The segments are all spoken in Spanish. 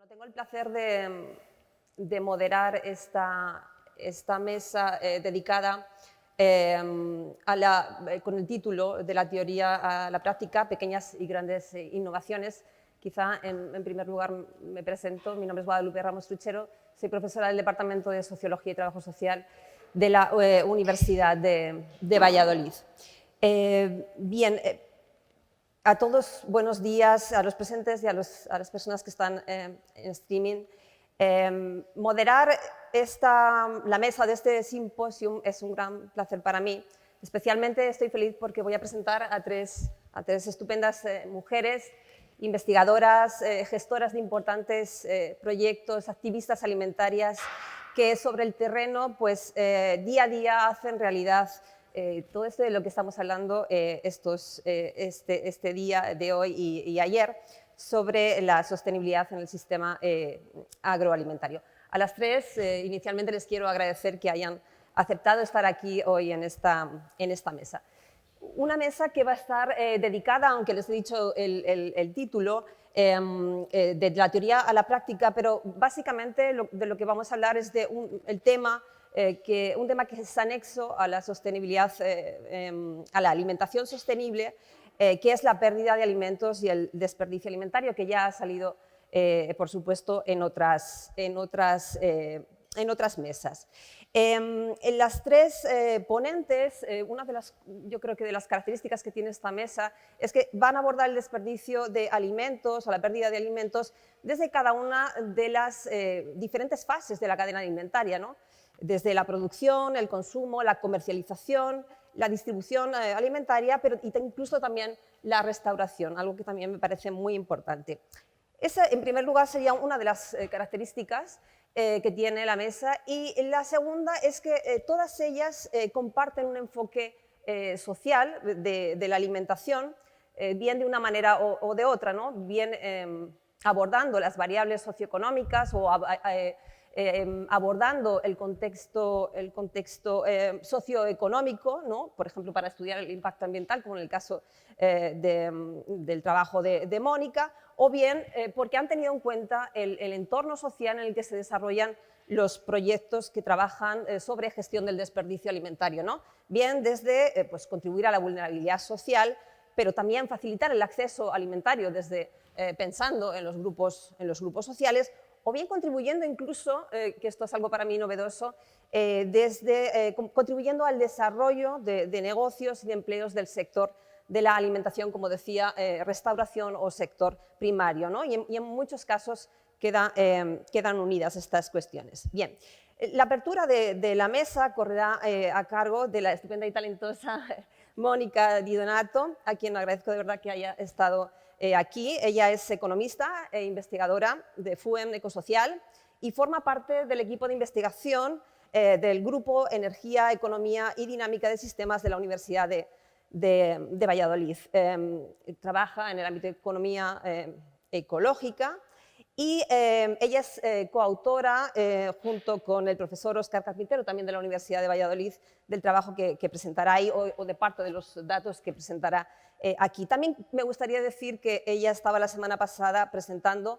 Tengo el placer de moderar esta mesa dedicada con el título de la teoría a la práctica, pequeñas y grandes innovaciones. Quizá en primer lugar me presento, mi nombre es Guadalupe Ramos Truchero, soy profesora del Departamento de Sociología y Trabajo Social de la Universidad de Valladolid. A todos, buenos días a los presentes y a las personas que están en streaming. Moderar la mesa de este simposium es un gran placer para mí. Especialmente estoy feliz porque voy a presentar a tres estupendas mujeres, investigadoras, gestoras de importantes proyectos, activistas alimentarias, que sobre el terreno, pues, día a día hacen realidad todo esto de lo que estamos hablando este día de hoy y ayer sobre la sostenibilidad en el sistema agroalimentario. A las tres, inicialmente les quiero agradecer que hayan aceptado estar aquí hoy en esta mesa. Una mesa que va a estar dedicada, aunque les he dicho el título, de la teoría a la práctica, pero básicamente de lo que vamos a hablar es de un tema que es anexo a la sostenibilidad, a la alimentación sostenible, que es la pérdida de alimentos y el desperdicio alimentario, que ya ha salido, por supuesto, en otras mesas. Las tres ponentes, una de las, yo creo que de las características que tiene esta mesa es que van a abordar el desperdicio de alimentos o la pérdida de alimentos desde cada una de las diferentes fases de la cadena alimentaria, ¿no? Desde la producción, el consumo, la comercialización, la distribución alimentaria, pero incluso también la restauración, algo que también me parece muy importante. Esa, en primer lugar, sería una de las características que tiene la mesa, y la segunda es que todas ellas comparten un enfoque social de la alimentación, bien de una manera o de otra, ¿no? Bien abordando las variables socioeconómicas o abordando el contexto socioeconómico, ¿no? Por ejemplo, para estudiar el impacto ambiental, como en el caso del trabajo de Mónica, o bien porque han tenido en cuenta el entorno social en el que se desarrollan los proyectos que trabajan sobre gestión del desperdicio alimentario, ¿no? Bien desde pues, contribuir a la vulnerabilidad social, pero también facilitar el acceso alimentario desde pensando en los grupos sociales, o bien contribuyendo incluso, que esto es algo para mí novedoso, contribuyendo al desarrollo de negocios y de empleos del sector de la alimentación, como decía, restauración o sector primario, ¿no? y en muchos casos quedan unidas estas cuestiones. Bien, la apertura de la mesa correrá a cargo de la estupenda y talentosa Mónica Di Donato, a quien agradezco de verdad que haya estado aquí. Ella es economista e investigadora de FUEM Ecosocial y forma parte del equipo de investigación del Grupo Energía, Economía y Dinámica de Sistemas de la Universidad de Valladolid. Trabaja en el ámbito de economía ecológica y ella es coautora, junto con el profesor Óscar Carpintero, también de la Universidad de Valladolid, del trabajo que presentará ahí o de parte de los datos que presentará aquí. También me gustaría decir que ella estaba la semana pasada presentando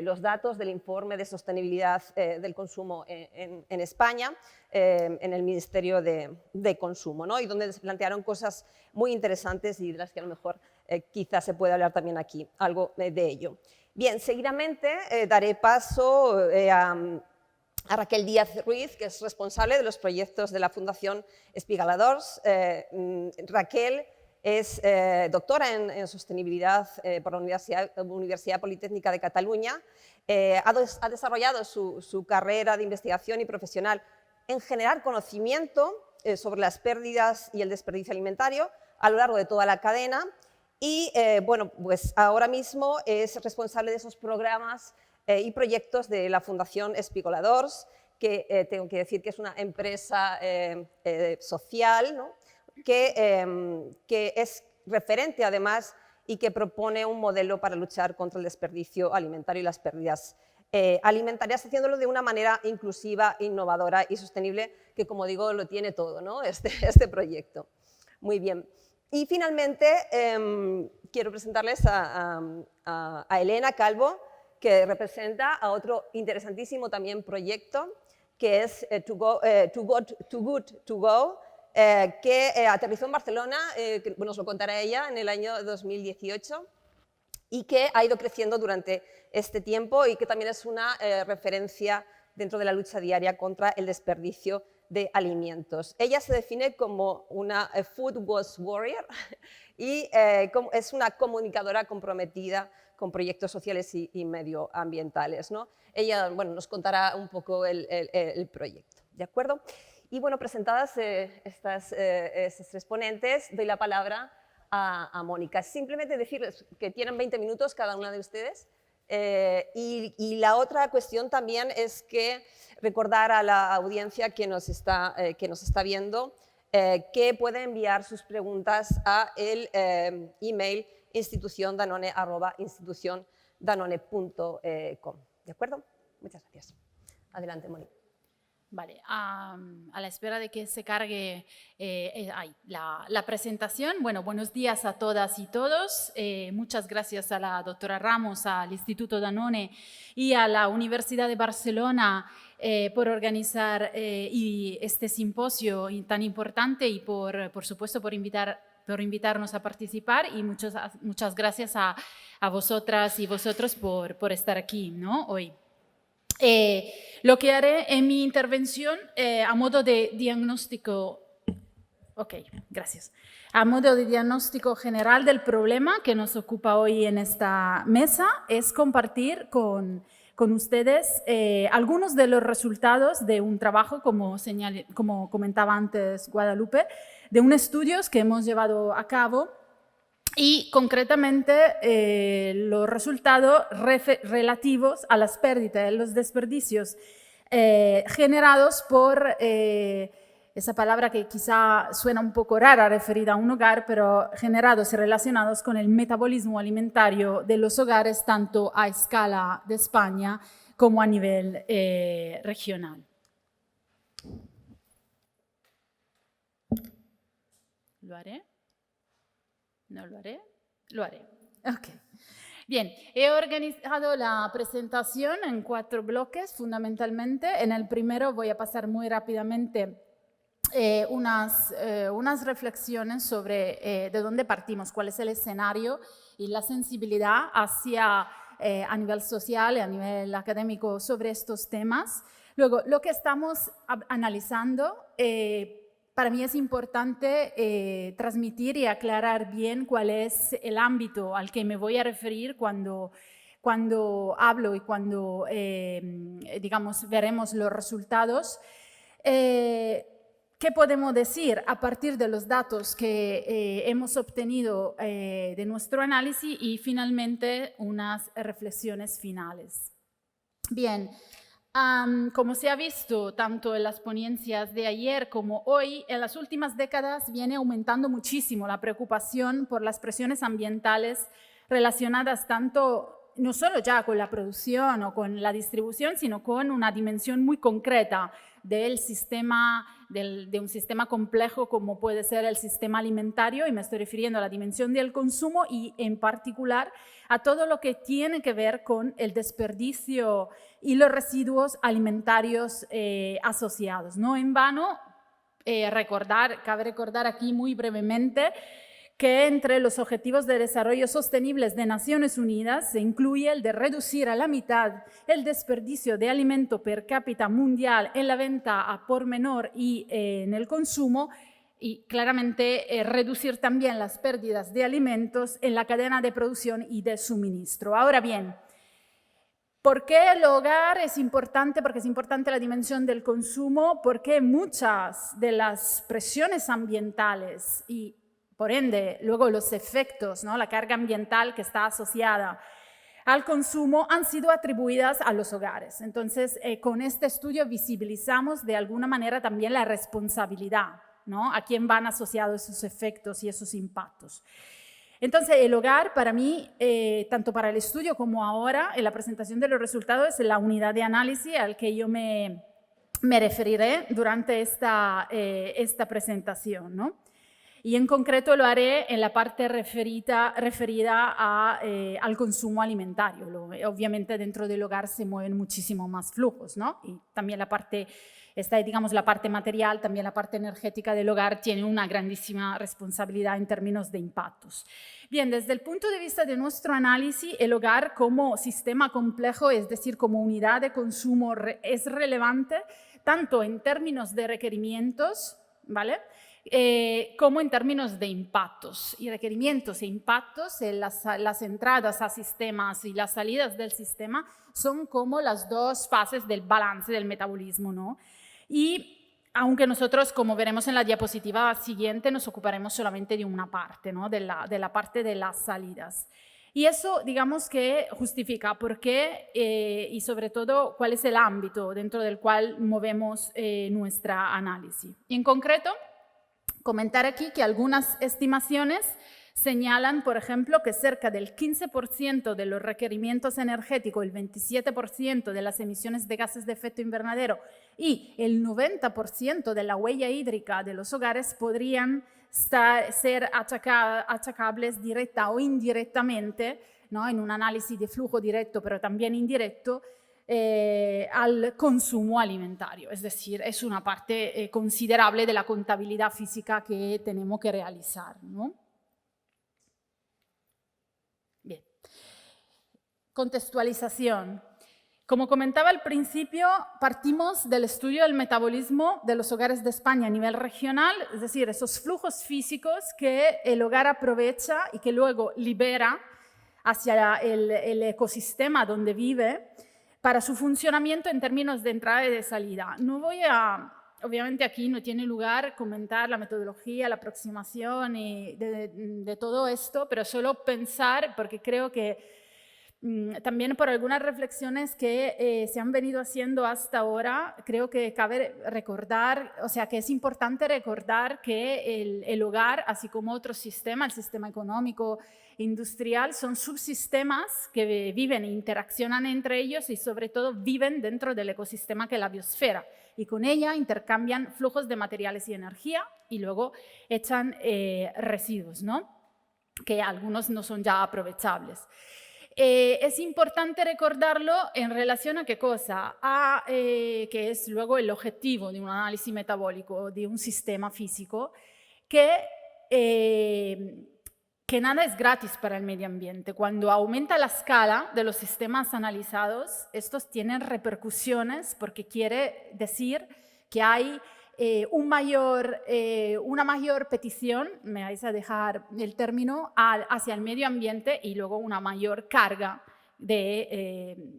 los datos del informe de sostenibilidad del consumo en España, en el Ministerio de Consumo, ¿no? Y donde se plantearon cosas muy interesantes y de las que a lo mejor quizás se puede hablar también aquí, algo de ello. Bien, seguidamente daré paso a Raquel Díaz Ruiz, que es responsable de los proyectos de la Fundación Espigaladors. Raquel es doctora en sostenibilidad por la Universidad Politécnica de Cataluña. Ha desarrollado su carrera de investigación y profesional en generar conocimiento sobre las pérdidas y el desperdicio alimentario a lo largo de toda la cadena y bueno, pues ahora mismo es responsable de esos programas y proyectos de la Fundación Espigaladors, que tengo que decir que es una empresa social, ¿no? que es referente además y que propone un modelo para luchar contra el desperdicio alimentario y las pérdidas alimentarias, haciéndolo de una manera inclusiva, innovadora y sostenible, que como digo lo tiene todo, ¿no? este proyecto. Muy bien. Y finalmente quiero presentarles a Elena Calvo, que representa a otro interesantísimo también proyecto, que es Too Good To Go, que aterrizó en Barcelona, que nos lo contará ella, en el año 2018, y que ha ido creciendo durante este tiempo y que también es una referencia dentro de la lucha diaria contra el desperdicio de alimentos. Ella se define como una Food Was Warrior y es una comunicadora comprometida con proyectos sociales y medioambientales, ¿no? Ella, bueno, nos contará un poco el proyecto, ¿de acuerdo? Y bueno, presentadas estas tres ponentes, doy la palabra a Mónica. Simplemente decirles que tienen 20 minutos cada una de ustedes. Y la otra cuestión también es que recordar a la audiencia que nos está viendo que puede enviar sus preguntas a el email instituciondanone@instituciondanone.com. ¿De acuerdo? Muchas gracias. Adelante, Mónica. Vale, a la espera de que se cargue la presentación. Bueno, buenos días a todas y todos. Muchas gracias a la doctora Ramos, al Instituto Danone y a la Universidad de Barcelona por organizar este simposio tan importante y por supuesto por invitarnos a participar, y muchas gracias a vosotras y vosotros por estar aquí, ¿no? Hoy. Lo que haré en mi intervención a modo de diagnóstico, a modo de diagnóstico general del problema que nos ocupa hoy en esta mesa, es compartir con ustedes algunos de los resultados de un trabajo, como comentaba antes Guadalupe, de un estudio que hemos llevado a cabo. Y concretamente los resultados relativos a las pérdidas, los desperdicios generados por esa palabra que quizá suena un poco rara referida a un hogar, pero generados y relacionados con el metabolismo alimentario de los hogares, tanto a escala de España como a nivel regional. ¿Lo haré? ¿No lo haré? Lo haré. Ok. Bien, he organizado la presentación en 4 bloques fundamentalmente. En el primero voy a pasar muy rápidamente unas reflexiones sobre de dónde partimos, cuál es el escenario y la sensibilidad hacia, a nivel social y a nivel académico sobre estos temas. Luego, lo que estamos analizando, para mí es importante transmitir y aclarar bien cuál es el ámbito al que me voy a referir cuando hablo y cuando, digamos, veremos los resultados. ¿Qué podemos decir a partir de los datos que hemos obtenido de nuestro análisis? Y finalmente unas reflexiones finales. Bien. Como se ha visto tanto en las ponencias de ayer como hoy, en las últimas décadas viene aumentando muchísimo la preocupación por las presiones ambientales relacionadas tanto, no solo ya con la producción o con la distribución, sino con una dimensión muy concreta del sistema, de un sistema complejo como puede ser el sistema alimentario, y me estoy refiriendo a la dimensión del consumo y en particular a todo lo que tiene que ver con el desperdicio y los residuos alimentarios asociados. No en vano, cabe recordar aquí muy brevemente que entre los Objetivos de Desarrollo Sostenibles de Naciones Unidas se incluye el de reducir a la mitad el desperdicio de alimento per cápita mundial en la venta a por menor y en el consumo, y claramente reducir también las pérdidas de alimentos en la cadena de producción y de suministro. Ahora bien, ¿por qué el hogar es importante? Porque es importante la dimensión del consumo, porque muchas de las presiones ambientales y por ende luego los efectos, ¿no?, la carga ambiental que está asociada al consumo han sido atribuidas a los hogares. Entonces, con este estudio visibilizamos de alguna manera también la responsabilidad, ¿no?, a quién van asociados esos efectos y esos impactos. Entonces, el hogar para mí, tanto para el estudio como ahora en la presentación de los resultados, es la unidad de análisis al que yo me referiré durante esta presentación, ¿no? Y en concreto lo haré en la parte referida al consumo alimentario. Obviamente dentro del hogar se mueven muchísimo más flujos, ¿no? Y también la parte, digamos, la parte material, también la parte energética del hogar tiene una grandísima responsabilidad en términos de impactos. Bien, desde el punto de vista de nuestro análisis, el hogar como sistema complejo, es decir, como unidad de consumo, es relevante tanto en términos de requerimientos, ¿vale? Como en términos de impactos. Y requerimientos e impactos, las entradas a sistemas y las salidas del sistema son como las dos fases del balance del metabolismo, ¿no? Y aunque nosotros, como veremos en la diapositiva siguiente, nos ocuparemos solamente de una parte, ¿no? de la parte de las salidas. Y eso, digamos que justifica por qué y sobre todo cuál es el ámbito dentro del cual movemos nuestra análisis. Y en concreto, comentar aquí que algunas estimaciones señalan, por ejemplo, que cerca del 15% de los requerimientos energéticos, el 27% de las emisiones de gases de efecto invernadero y el 90% de la huella hídrica de los hogares podrían ser achacables directa o indirectamente, ¿no? En un análisis de flujo directo, pero también indirecto, al consumo alimentario. Es decir, es una parte considerable de la contabilidad física que tenemos que realizar, ¿no? Bien. Contextualización. Como comentaba al principio, partimos del estudio del metabolismo de los hogares de España a nivel regional, es decir, esos flujos físicos que el hogar aprovecha y que luego libera hacia el ecosistema donde vive para su funcionamiento en términos de entrada y de salida. No voy a, obviamente aquí no tiene lugar comentar la metodología, la aproximación y de todo esto, pero solo pensar, porque creo que también por algunas reflexiones que se han venido haciendo hasta ahora, creo que cabe recordar, o sea, que es importante recordar que el hogar, así como otro sistema, el sistema económico, industrial, son subsistemas que viven e interaccionan entre ellos y sobre todo viven dentro del ecosistema que es la biosfera y con ella intercambian flujos de materiales y energía y luego echan residuos, ¿no? Que algunos no son ya aprovechables. Es importante recordarlo en relación a qué cosa, que es luego el objetivo de un análisis metabólico de un sistema físico, que nada es gratis para el medio ambiente. Cuando aumenta la escala de los sistemas analizados, estos tienen repercusiones porque quiere decir que hay una mayor petición, me vais a dejar el término, hacia el medio ambiente y luego una mayor carga del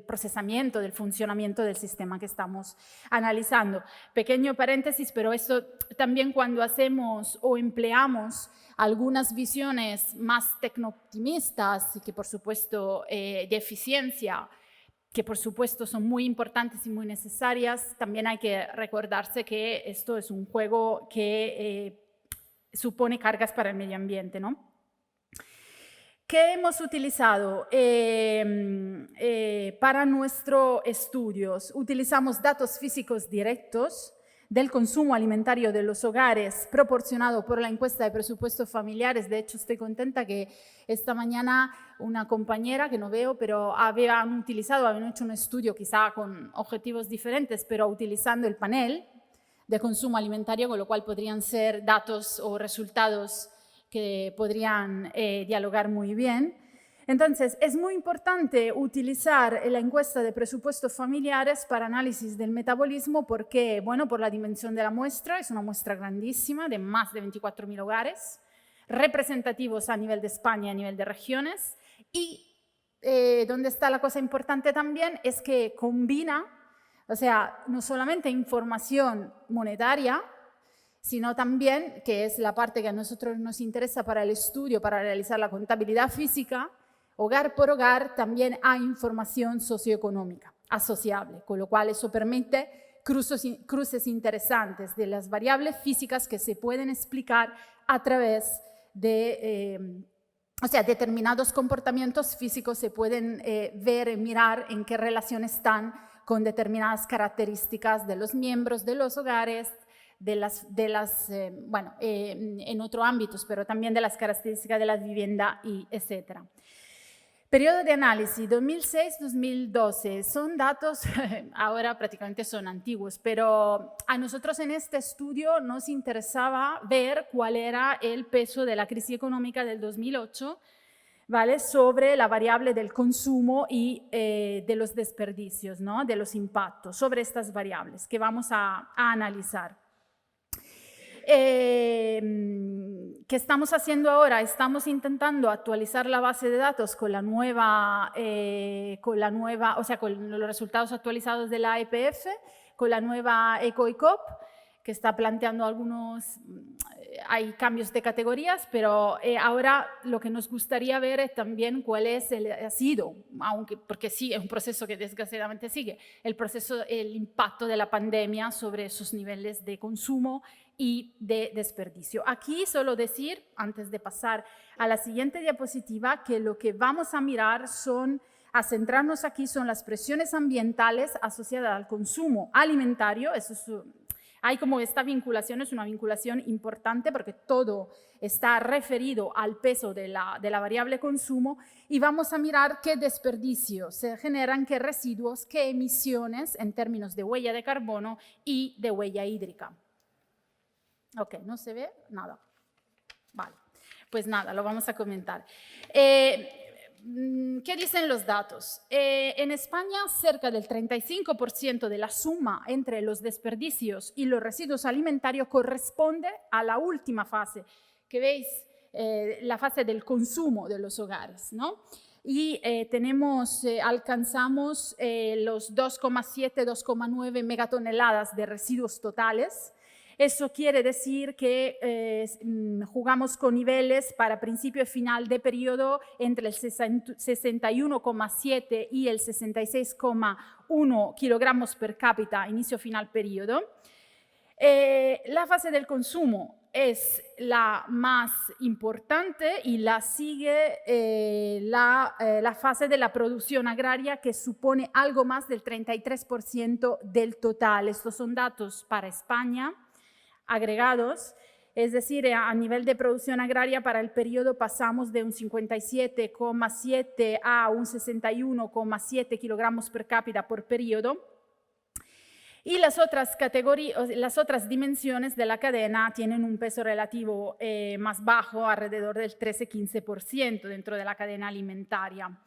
procesamiento, del funcionamiento del sistema que estamos analizando. Pequeño paréntesis, pero esto también cuando hacemos o empleamos algunas visiones más tecno-optimistas, que por supuesto de eficiencia, que por supuesto son muy importantes y muy necesarias, también hay que recordarse que esto es un juego que supone cargas para el medio ambiente, ¿no? ¿Qué hemos utilizado para nuestros estudios? Utilizamos datos físicos directos del consumo alimentario de los hogares proporcionado por la encuesta de presupuestos familiares. De hecho, estoy contenta que esta mañana una compañera que no veo, pero habían hecho un estudio quizá con objetivos diferentes, pero utilizando el panel de consumo alimentario, con lo cual podrían ser datos o resultados que podrían dialogar muy bien. Entonces, es muy importante utilizar la encuesta de presupuestos familiares para análisis del metabolismo porque, bueno, por la dimensión de la muestra, es una muestra grandísima de más de 24.000 hogares, representativos a nivel de España y a nivel de regiones, y donde está la cosa importante también es que combina, o sea, no solamente información monetaria, sino también, que es la parte que a nosotros nos interesa para el estudio, para realizar la contabilidad física, hogar por hogar también hay información socioeconómica asociable, con lo cual eso permite cruces interesantes de las variables físicas que se pueden explicar a través de, o sea, determinados comportamientos físicos se pueden ver y mirar en qué relación están con determinadas características de los miembros de los hogares, en otros ámbitos, pero también de las características de la vivienda, y etcétera. Periodo de análisis 2006-2012, son datos, ahora prácticamente son antiguos, pero a nosotros en este estudio nos interesaba ver cuál era el peso de la crisis económica del 2008, ¿vale?, sobre la variable del consumo y de los desperdicios, ¿no?, de los impactos sobre estas variables que vamos a analizar. ¿Qué estamos haciendo ahora? Estamos intentando actualizar la base de datos con con los resultados actualizados de la EPF, con la nueva ECOICOP, que está planteando hay cambios de categorías, pero ahora lo que nos gustaría ver es también cuál ha sido, porque sí, es un proceso que desgraciadamente sigue, el impacto de la pandemia sobre esos niveles de consumo y de desperdicio. Aquí solo decir, antes de pasar a la siguiente diapositiva, que lo que vamos a mirar a centrarnos aquí son las presiones ambientales asociadas al consumo alimentario. Hay como esta vinculación, es una vinculación importante porque todo está referido al peso de la variable consumo, y vamos a mirar qué desperdicios se generan, qué residuos, qué emisiones en términos de huella de carbono y de huella hídrica. Ok, ¿no se ve? Nada. Vale, pues nada, lo vamos a comentar. ¿Qué dicen los datos? En España, cerca del 35% de la suma entre los desperdicios y los residuos alimentarios corresponde a la última fase, que veis, la fase del consumo de los hogares, ¿no? Y alcanzamos los 2,7, 2,9 megatoneladas de residuos totales. Eso quiere decir que jugamos con niveles para principio y final de periodo entre el 61,7 y el 66,1 kilogramos per cápita inicio-final periodo. La fase del consumo es la más importante y la sigue la fase de la producción agraria, que supone algo más del 33% del total. Estos son datos para España agregados, es decir, a nivel de producción agraria para el periodo pasamos de un 57,7 a un 61,7 kilogramos per cápita por periodo. Y las otras categorías, las otras dimensiones de la cadena tienen un peso relativo más bajo, alrededor del 13-15% dentro de la cadena alimentaria.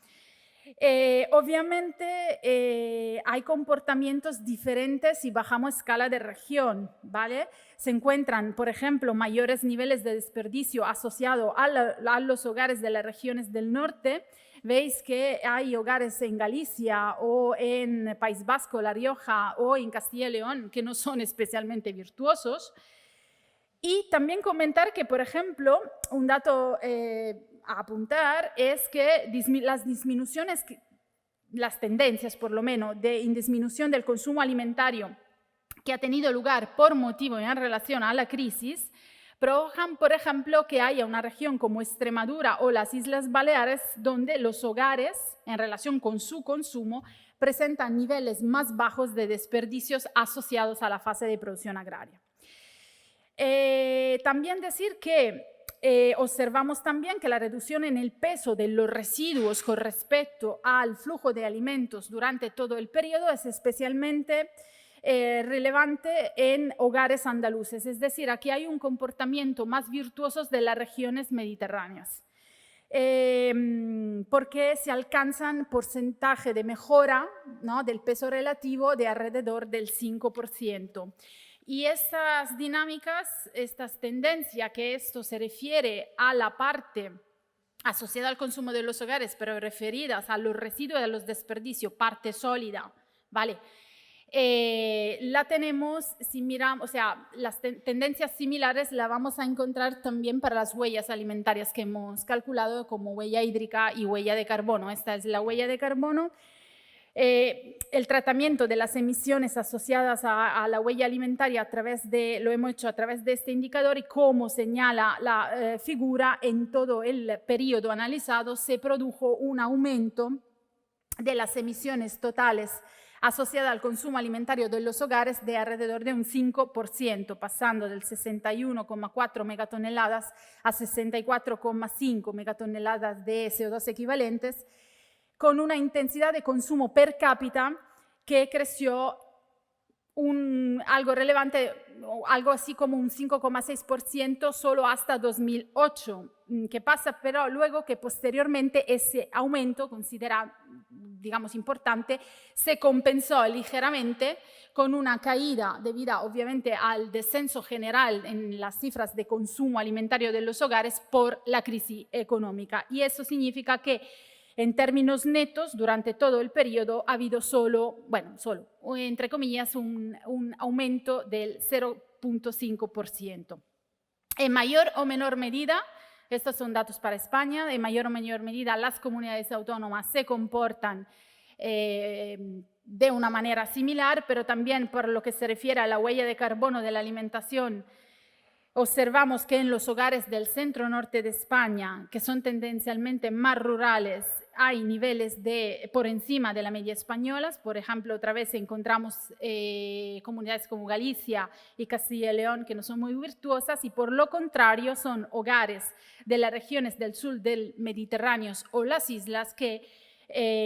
Obviamente hay comportamientos diferentes si bajamos escala de región, ¿vale? Se encuentran, por ejemplo, mayores niveles de desperdicio asociados a los hogares de las regiones del norte. Veis que hay hogares en Galicia o en País Vasco, La Rioja o en Castilla y León que no son especialmente virtuosos. Y también comentar que, por ejemplo, un dato a apuntar es que las disminuciones, las tendencias por lo menos, de disminución del consumo alimentario que ha tenido lugar por motivo en relación a la crisis, provocan, por ejemplo, que haya una región como Extremadura o las Islas Baleares donde los hogares, en relación con su consumo, presentan niveles más bajos de desperdicios asociados a la fase de producción agraria. También decir que observamos también que la reducción en el peso de los residuos con respecto al flujo de alimentos durante todo el periodo es especialmente relevante en hogares andaluces, es decir, aquí hay un comportamiento más virtuoso de las regiones mediterráneas, porque se alcanzan porcentaje de mejora, ¿no?, del peso relativo de alrededor del 5%. Y estas dinámicas, estas tendencias, que esto se refiere a la parte asociada al consumo de los hogares, pero referidas a los residuos y a los desperdicios, parte sólida, ¿vale? La tenemos, si miramos, o sea, las tendencias similares la vamos a encontrar también para las huellas alimentarias que hemos calculado como huella hídrica y huella de carbono. Esta es la huella de carbono. El tratamiento de las emisiones asociadas a la huella alimentaria lo hemos hecho a través de este indicador, y como señala la figura, en todo el periodo analizado se produjo un aumento de las emisiones totales asociada al consumo alimentario de los hogares de alrededor de un 5%, pasando del 61,4 megatoneladas a 64,5 megatoneladas de CO2 equivalentes, con una intensidad de consumo per cápita que creció algo relevante, algo así como un 5,6% solo hasta 2008, que pasa pero luego que posteriormente ese aumento, considera, digamos, importante, se compensó ligeramente con una caída debida obviamente al descenso general en las cifras de consumo alimentario de los hogares por la crisis económica. Y eso significa que en términos netos, durante todo el periodo ha habido solo, entre comillas, un aumento del 0,5%. En mayor o menor medida, estos son datos para España, en mayor o menor medida las comunidades autónomas se comportan de una manera similar, pero también por lo que se refiere a la huella de carbono de la alimentación, observamos que en los hogares del centro-norte de España, que son tendencialmente más rurales, hay niveles por encima de la media española. Por ejemplo, otra vez encontramos comunidades como Galicia y Castilla y León que no son muy virtuosas, y por lo contrario son hogares de las regiones del sur del Mediterráneo o las islas que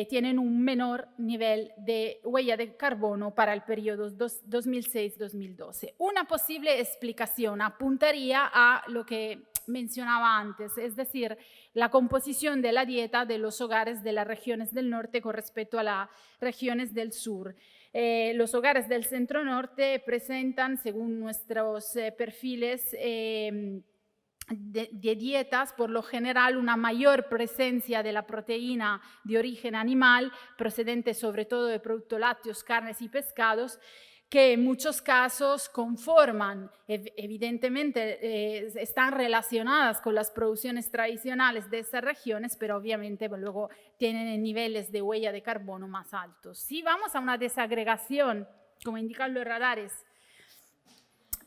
tienen un menor nivel de huella de carbono para el periodo 2006-2012. Una posible explicación apuntaría a lo que mencionaba antes, es decir, la composición de la dieta de los hogares de las regiones del norte con respecto a las regiones del sur. Los hogares del centro norte presentan, según nuestros perfiles, de dietas, por lo general una mayor presencia de la proteína de origen animal, procedente sobre todo de productos lácteos, carnes y pescados, que en muchos casos conforman, evidentemente están relacionadas con las producciones tradicionales de esas regiones, pero obviamente luego tienen niveles de huella de carbono más altos. Si vamos a una desagregación, como indican los radares,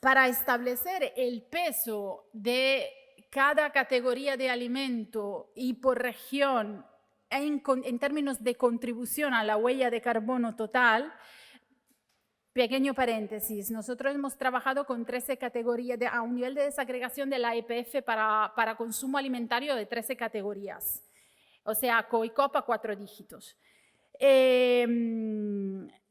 para establecer el peso de cada categoría de alimento y por región en términos de contribución a la huella de carbono total, pequeño paréntesis, nosotros hemos trabajado con 13 categorías, a un nivel de desagregación de la EPF para consumo alimentario de 13 categorías, o sea, COICOP a 4 dígitos.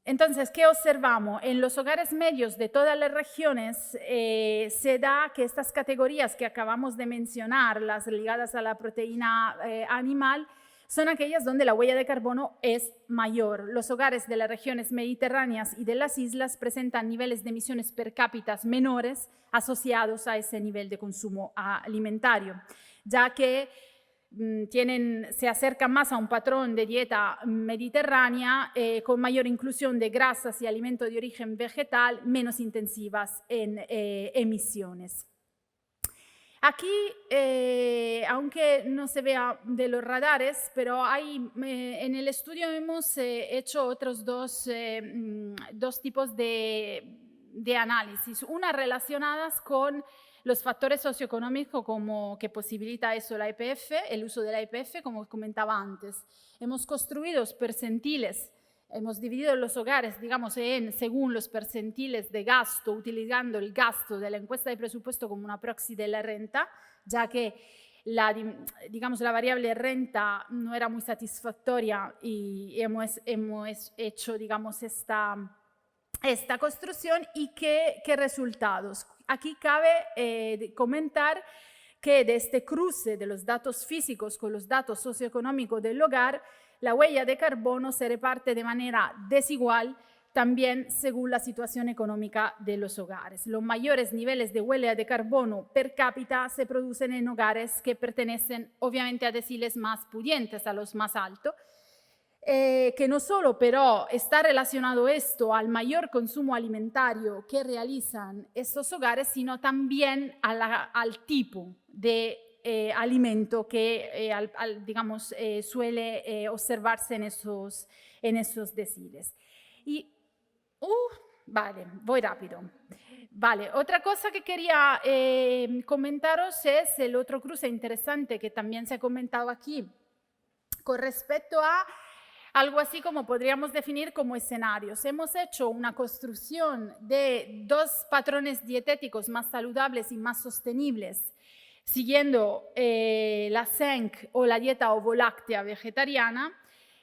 Entonces, ¿qué observamos? En los hogares medios de todas las regiones se da que estas categorías que acabamos de mencionar, las ligadas a la proteína animal, son aquellas donde la huella de carbono es mayor. Los hogares de las regiones mediterráneas y de las islas presentan niveles de emisiones per cápita menores asociados a ese nivel de consumo alimentario, ya que se acercan más a un patrón de dieta mediterránea con mayor inclusión de grasas y alimentos de origen vegetal, menos intensivas en emisiones. Aquí, aunque no se vea de los radares, pero en el estudio hemos hecho otros dos tipos de análisis, unas relacionadas con los factores socioeconómicos como que posibilita eso la EPF, el uso de la EPF, como comentaba antes. Hemos construido percentiles, hemos dividido los hogares, digamos, según los percentiles de gasto, utilizando el gasto de la encuesta de presupuesto como una proxy de la renta, ya que la variable renta no era muy satisfactoria y hemos hecho, digamos, esta construcción. ¿Y qué resultados? Aquí cabe comentar que de este cruce de los datos físicos con los datos socioeconómicos del hogar, la huella de carbono se reparte de manera desigual también según la situación económica de los hogares. Los mayores niveles de huella de carbono per cápita se producen en hogares que pertenecen obviamente a deciles más pudientes, a los más altos, que no solo pero está relacionado esto al mayor consumo alimentario que realizan estos hogares, sino también al tipo de alimento que digamos, suele observarse en esos deciles. Y, vale, voy rápido. Vale, otra cosa que quería comentaros es el otro cruce interesante que también se ha comentado aquí con respecto a Algo así como podríamos definir como escenarios. Hemos hecho una construcción de 2 patrones dietéticos más saludables y más sostenibles, siguiendo la SENC o la dieta ovoláctea vegetariana,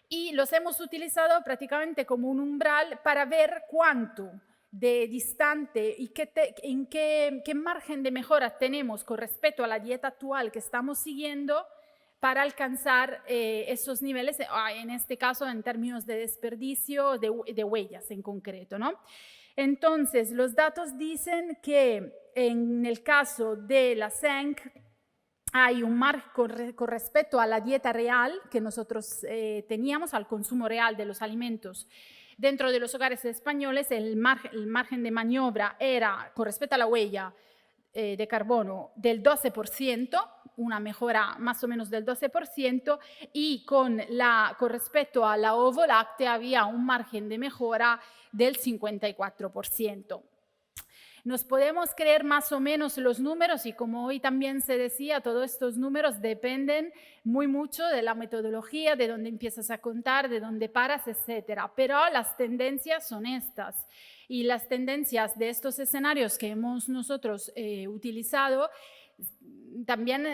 y los hemos utilizado prácticamente como un umbral para ver cuánto de distante y en qué margen de mejora tenemos con respecto a la dieta actual que estamos siguiendo para alcanzar esos niveles, en este caso en términos de desperdicio, de huellas en concreto, ¿no? Entonces, los datos dicen que en el caso de la SENC hay un margen con respecto a la dieta real que nosotros teníamos, al consumo real de los alimentos dentro de los hogares españoles. El margen de maniobra era, con respecto a la huella de carbono, del 12%, una mejora más o menos del 12%, y con respecto a la ovoláctea había un margen de mejora del 54%. Nos podemos creer más o menos los números, y como hoy también se decía, todos estos números dependen muy mucho de la metodología, de dónde empiezas a contar, de dónde paras, etcétera. Pero las tendencias son estas, y las tendencias de estos escenarios que hemos nosotros utilizado también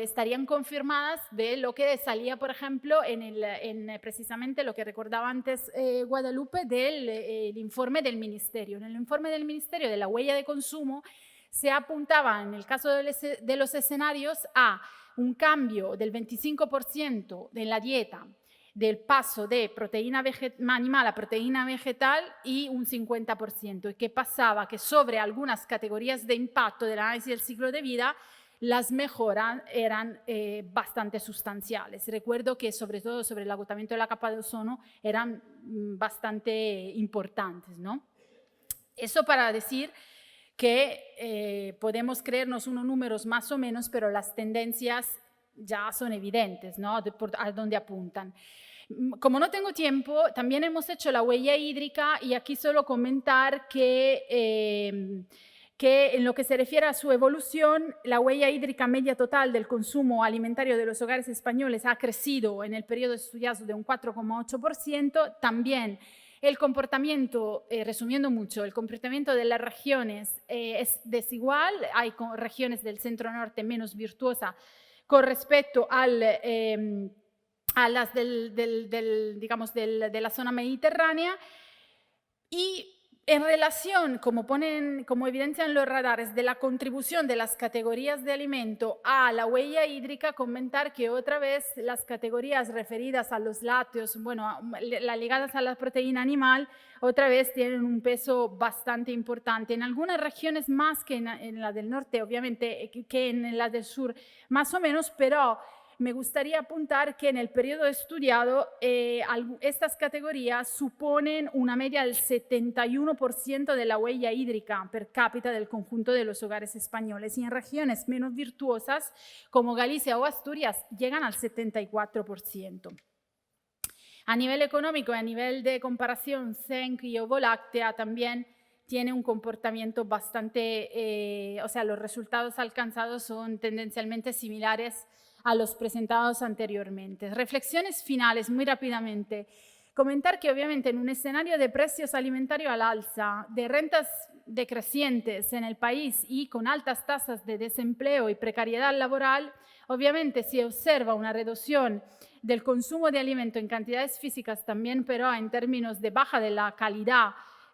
estarían confirmadas de lo que salía, por ejemplo, en precisamente lo que recordaba antes Guadalupe, del informe del Ministerio. En el informe del Ministerio de la huella de consumo se apuntaba, en el caso de los escenarios, a un cambio del 25% en la dieta, del paso de proteína animal a proteína vegetal, y un 50%. ¿Y qué pasaba? Que sobre algunas categorías de impacto del análisis del ciclo de vida, las mejoras eran bastante sustanciales. Recuerdo que sobre todo sobre el agotamiento de la capa de ozono eran bastante importantes, ¿no? Eso para decir que podemos creernos unos números más o menos, pero las tendencias ya son evidentes, ¿no? A dónde apuntan. Como no tengo tiempo, también hemos hecho la huella hídrica, y aquí solo comentar que en lo que se refiere a su evolución, la huella hídrica media total del consumo alimentario de los hogares españoles ha crecido en el periodo estudiado de un 4,8%. También el comportamiento, resumiendo mucho, el comportamiento de las regiones es desigual. Hay regiones del centro-norte menos virtuosas con respecto a las digamos, de la zona mediterránea, y en relación, como evidencian los radares, de la contribución de las categorías de alimento a la huella hídrica, comentar que otra vez las categorías referidas a los lácteos, bueno, las ligadas a la proteína animal, otra vez tienen un peso bastante importante. En algunas regiones más que en la del norte, obviamente, que en la del sur, más o menos, pero me gustaría apuntar que en el periodo estudiado estas categorías suponen una media del 71% de la huella hídrica per cápita del conjunto de los hogares españoles, y en regiones menos virtuosas como Galicia o Asturias llegan al 74%. A nivel económico y a nivel de comparación, SENC y ovoláctea también tiene un comportamiento bastante, o sea, los resultados alcanzados son tendencialmente similares a los presentados anteriormente. Reflexiones finales, muy rápidamente. Comentar que obviamente en un escenario de precios alimentarios al alza, de rentas decrecientes en el país y con altas tasas de desempleo y precariedad laboral, obviamente se observa una reducción del consumo de alimento en cantidades físicas también, pero en términos de baja de la calidad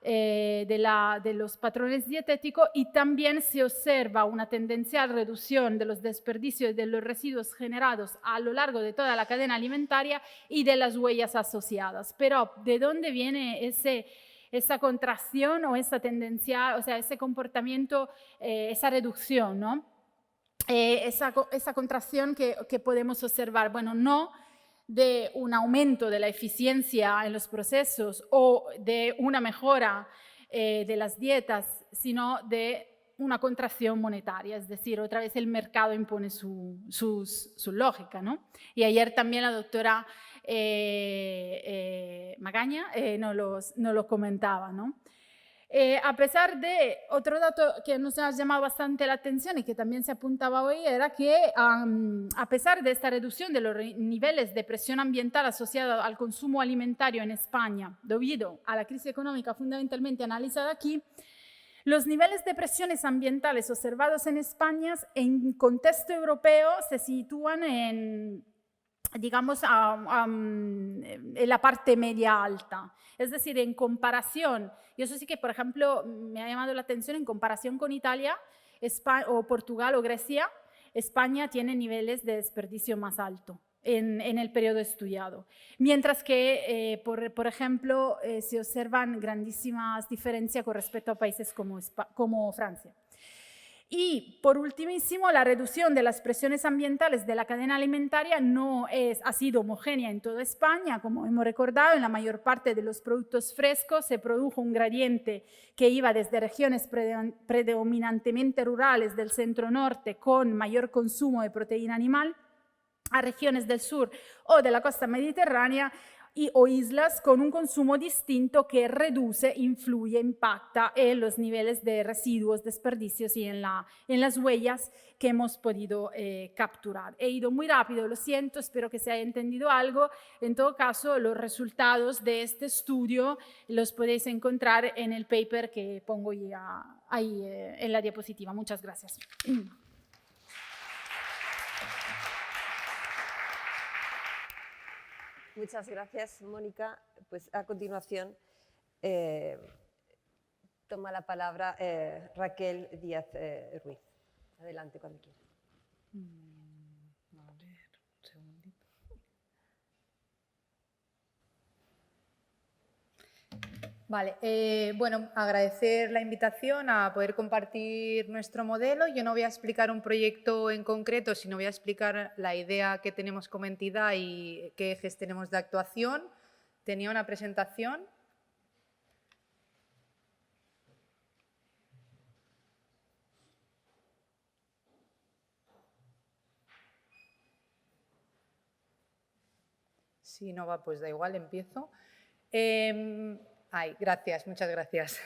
de los patrones dietéticos, y también se observa una tendencial reducción de los desperdicios y de los residuos generados a lo largo de toda la cadena alimentaria y de las huellas asociadas. Pero ¿de dónde viene esa contracción o esa tendencia, o sea, ese comportamiento, esa reducción, ¿no? Esa contracción que podemos observar? Bueno, no de un aumento de la eficiencia en los procesos o de una mejora de las dietas, sino de una contracción monetaria, es decir, otra vez el mercado impone su lógica, ¿no? Y ayer también la doctora Magaña nos lo comentaba, ¿no? A pesar de otro dato que nos ha llamado bastante la atención y que también se apuntaba hoy, era que a pesar de esta reducción de los niveles de presión ambiental asociada al consumo alimentario en España, debido a la crisis económica fundamentalmente analizada aquí, los niveles de presiones ambientales observados en España en contexto europeo se sitúan en, digamos, en la parte media alta. Es decir, en comparación, y eso sí que, por ejemplo, me ha llamado la atención, en comparación con Italia, o Portugal o Grecia, España tiene niveles de desperdicio más alto en el periodo estudiado. Mientras que, por ejemplo, se observan grandísimas diferencias con respecto a países como Francia. Y por ultimísimo, la reducción de las presiones ambientales de la cadena alimentaria no ha sido homogénea en toda España. Como hemos recordado, en la mayor parte de los productos frescos se produjo un gradiente que iba desde regiones predominantemente rurales del centro-norte con mayor consumo de proteína animal a regiones del sur o de la costa mediterránea o islas con un consumo distinto que reduce, influye, impacta en los niveles de residuos, desperdicios y en las huellas que hemos podido capturar. He ido muy rápido, lo siento, espero que se haya entendido algo. En todo caso, los resultados de este estudio los podéis encontrar en el paper que pongo ya ahí en la diapositiva. Muchas gracias. Muchas gracias, Mónica. Pues a continuación toma la palabra Raquel Díaz Ruiz. Adelante, cuando quiera. A ver, un segundito. Vale, bueno, agradecer la invitación a poder compartir nuestro modelo. Yo no voy a explicar un proyecto en concreto, sino voy a explicar la idea que tenemos como entidad y qué ejes tenemos de actuación. Tenía una presentación. Si no va, pues da igual, empiezo. Gracias, muchas gracias.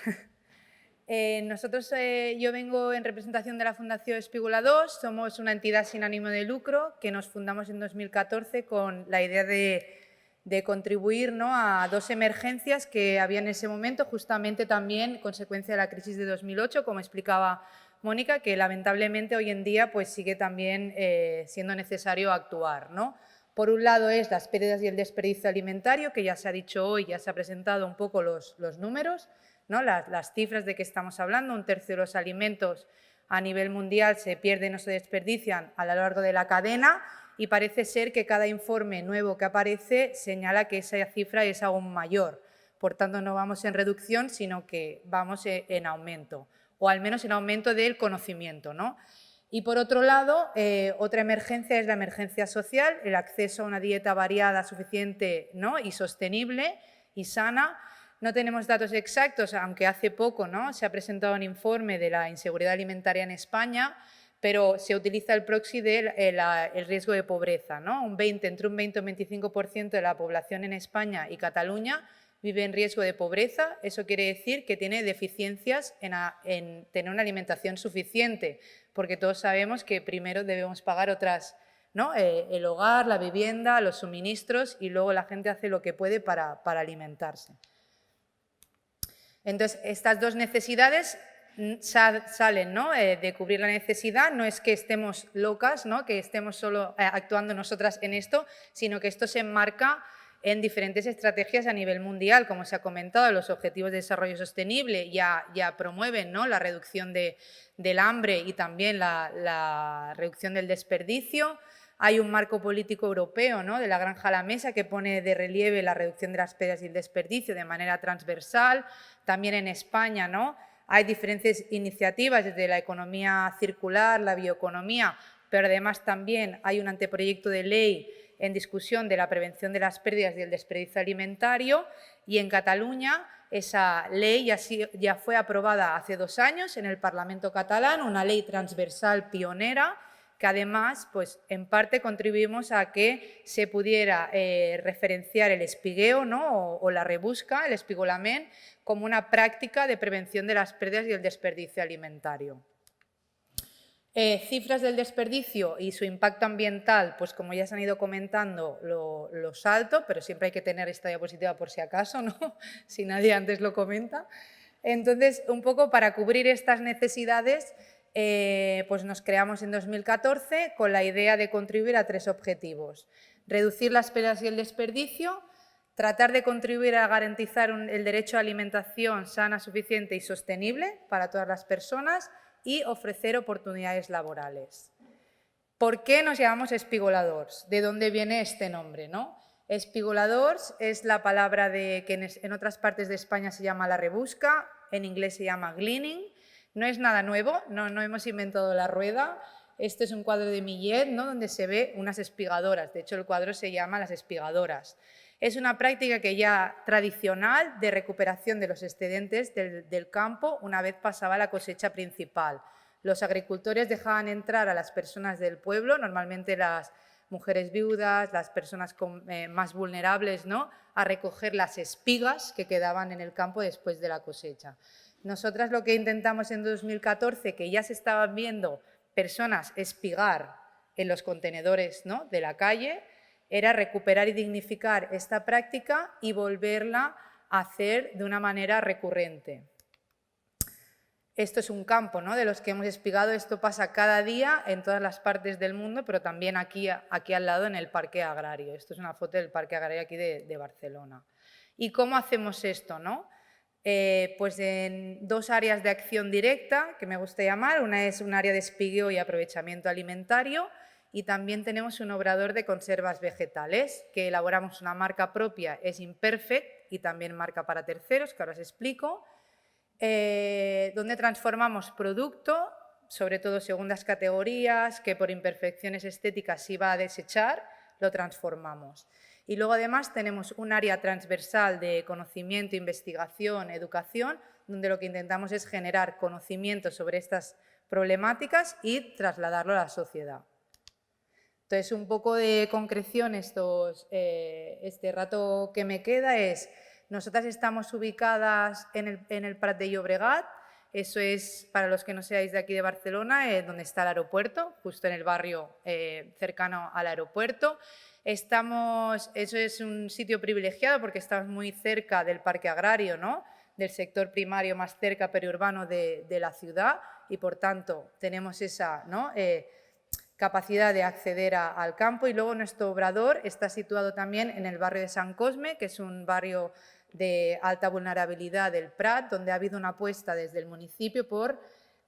Yo vengo en representación de la Fundación Espígula 2, somos una entidad sin ánimo de lucro que nos fundamos en 2014 con la idea de contribuir, ¿no?, a dos emergencias que había en ese momento, justamente también consecuencia de la crisis de 2008, como explicaba Mónica, que lamentablemente hoy en día pues, sigue también siendo necesario actuar, ¿no? Por un lado es las pérdidas y el desperdicio alimentario, que ya se ha dicho hoy, ya se ha presentado un poco los números, ¿no? Las cifras de que estamos hablando. 1/3 de los alimentos a nivel mundial se pierden o se desperdician a lo largo de la cadena y parece ser que cada informe nuevo que aparece señala que esa cifra es aún mayor. Por tanto, no vamos en reducción, sino que vamos en aumento, o al menos en aumento del conocimiento, ¿no? Y por otro lado, otra emergencia es la emergencia social, el acceso a una dieta variada, suficiente, ¿no?, y sostenible y sana. No tenemos datos exactos, aunque hace poco, ¿no?, se ha presentado un informe de la inseguridad alimentaria en España, pero se utiliza el proxy del riesgo de pobreza, ¿no? Entre un 20 y un 25% de la población en España y Cataluña vive en riesgo de pobreza. Eso quiere decir que tiene deficiencias en tener una alimentación suficiente, porque todos sabemos que primero debemos pagar otras, ¿no?, el hogar, la vivienda, los suministros, y luego la gente hace lo que puede para alimentarse. Entonces, estas dos necesidades salen, ¿no?, de cubrir la necesidad. No es que estemos locas, ¿no?, que estemos solo actuando nosotras en esto, sino que esto se enmarca en diferentes estrategias a nivel mundial. Como se ha comentado, los Objetivos de Desarrollo Sostenible ya promueven, ¿no?, la reducción del hambre y también la reducción del desperdicio. Hay un marco político europeo, ¿no?, de la granja a la mesa, que pone de relieve la reducción de las pérdidas y el desperdicio de manera transversal. También en España, ¿no?, hay diferentes iniciativas desde la economía circular, la bioeconomía, pero además también hay un anteproyecto de ley en discusión de la prevención de las pérdidas y el desperdicio alimentario, y en Cataluña esa ley ya fue aprobada hace 2 años en el Parlamento catalán, una ley transversal pionera que además, pues en parte contribuimos a que se pudiera referenciar el espigueo, ¿no? o la rebusca, el espigolamen, como una práctica de prevención de las pérdidas y el desperdicio alimentario. Cifras del desperdicio y su impacto ambiental, pues como ya se han ido comentando, lo salto, pero siempre hay que tener esta diapositiva por si acaso, ¿no? Si nadie antes lo comenta. Entonces, un poco para cubrir estas necesidades, pues nos creamos en 2014 con la idea de contribuir a 3 objetivos. Reducir las pérdidas y el desperdicio, tratar de contribuir a garantizar el derecho a alimentación sana, suficiente y sostenible para todas las personas y ofrecer oportunidades laborales. ¿Por qué nos llamamos espigoladors? ¿De dónde viene este nombre, no? Espigoladors es la palabra que en otras partes de España se llama la rebusca, en inglés se llama gleaning. No es nada nuevo, no hemos inventado la rueda. Este es un cuadro de Millet, ¿no? Donde se ve unas espigadoras. De hecho, el cuadro se llama Las espigadoras. Es una práctica que ya tradicional de recuperación de los excedentes del campo una vez pasaba la cosecha principal. Los agricultores dejaban entrar a las personas del pueblo, normalmente las mujeres viudas, las personas más vulnerables, ¿no? A recoger las espigas que quedaban en el campo después de la cosecha. Nosotras lo que intentamos en 2014, que ya se estaban viendo personas espigar en los contenedores, ¿no? De la calle, era recuperar y dignificar esta práctica y volverla a hacer de una manera recurrente. Esto es un campo, ¿no? De los que hemos espigado, esto pasa cada día en todas las partes del mundo, pero también aquí al lado en el Parque Agrario. Esto es una foto del Parque Agrario aquí de Barcelona. ¿Y cómo hacemos esto, no? Pues en 2 áreas de acción directa, que me gusta llamar. Una es un área de espigueo y aprovechamiento alimentario, y también tenemos un obrador de conservas vegetales, que elaboramos una marca propia, es Imperfect, y también marca para terceros, que ahora os explico, donde transformamos producto, sobre todo segundas categorías, que por imperfecciones estéticas se iba a desechar, lo transformamos. Y luego además tenemos un área transversal de conocimiento, investigación, educación, donde lo que intentamos es generar conocimiento sobre estas problemáticas y trasladarlo a la sociedad. Entonces, un poco de concreción, este rato que me queda es, nosotras estamos ubicadas en el Prat de Llobregat, eso es, para los que no seáis de aquí de Barcelona, donde está el aeropuerto, justo en el barrio cercano al aeropuerto. Eso es un sitio privilegiado porque estamos muy cerca del parque agrario, ¿no? Del sector primario más cerca periurbano de la ciudad, y por tanto tenemos esa, ¿no? Capacidad de acceder al campo. Y luego nuestro obrador está situado también en el barrio de San Cosme, que es un barrio de alta vulnerabilidad del Prat, donde ha habido una apuesta desde el municipio por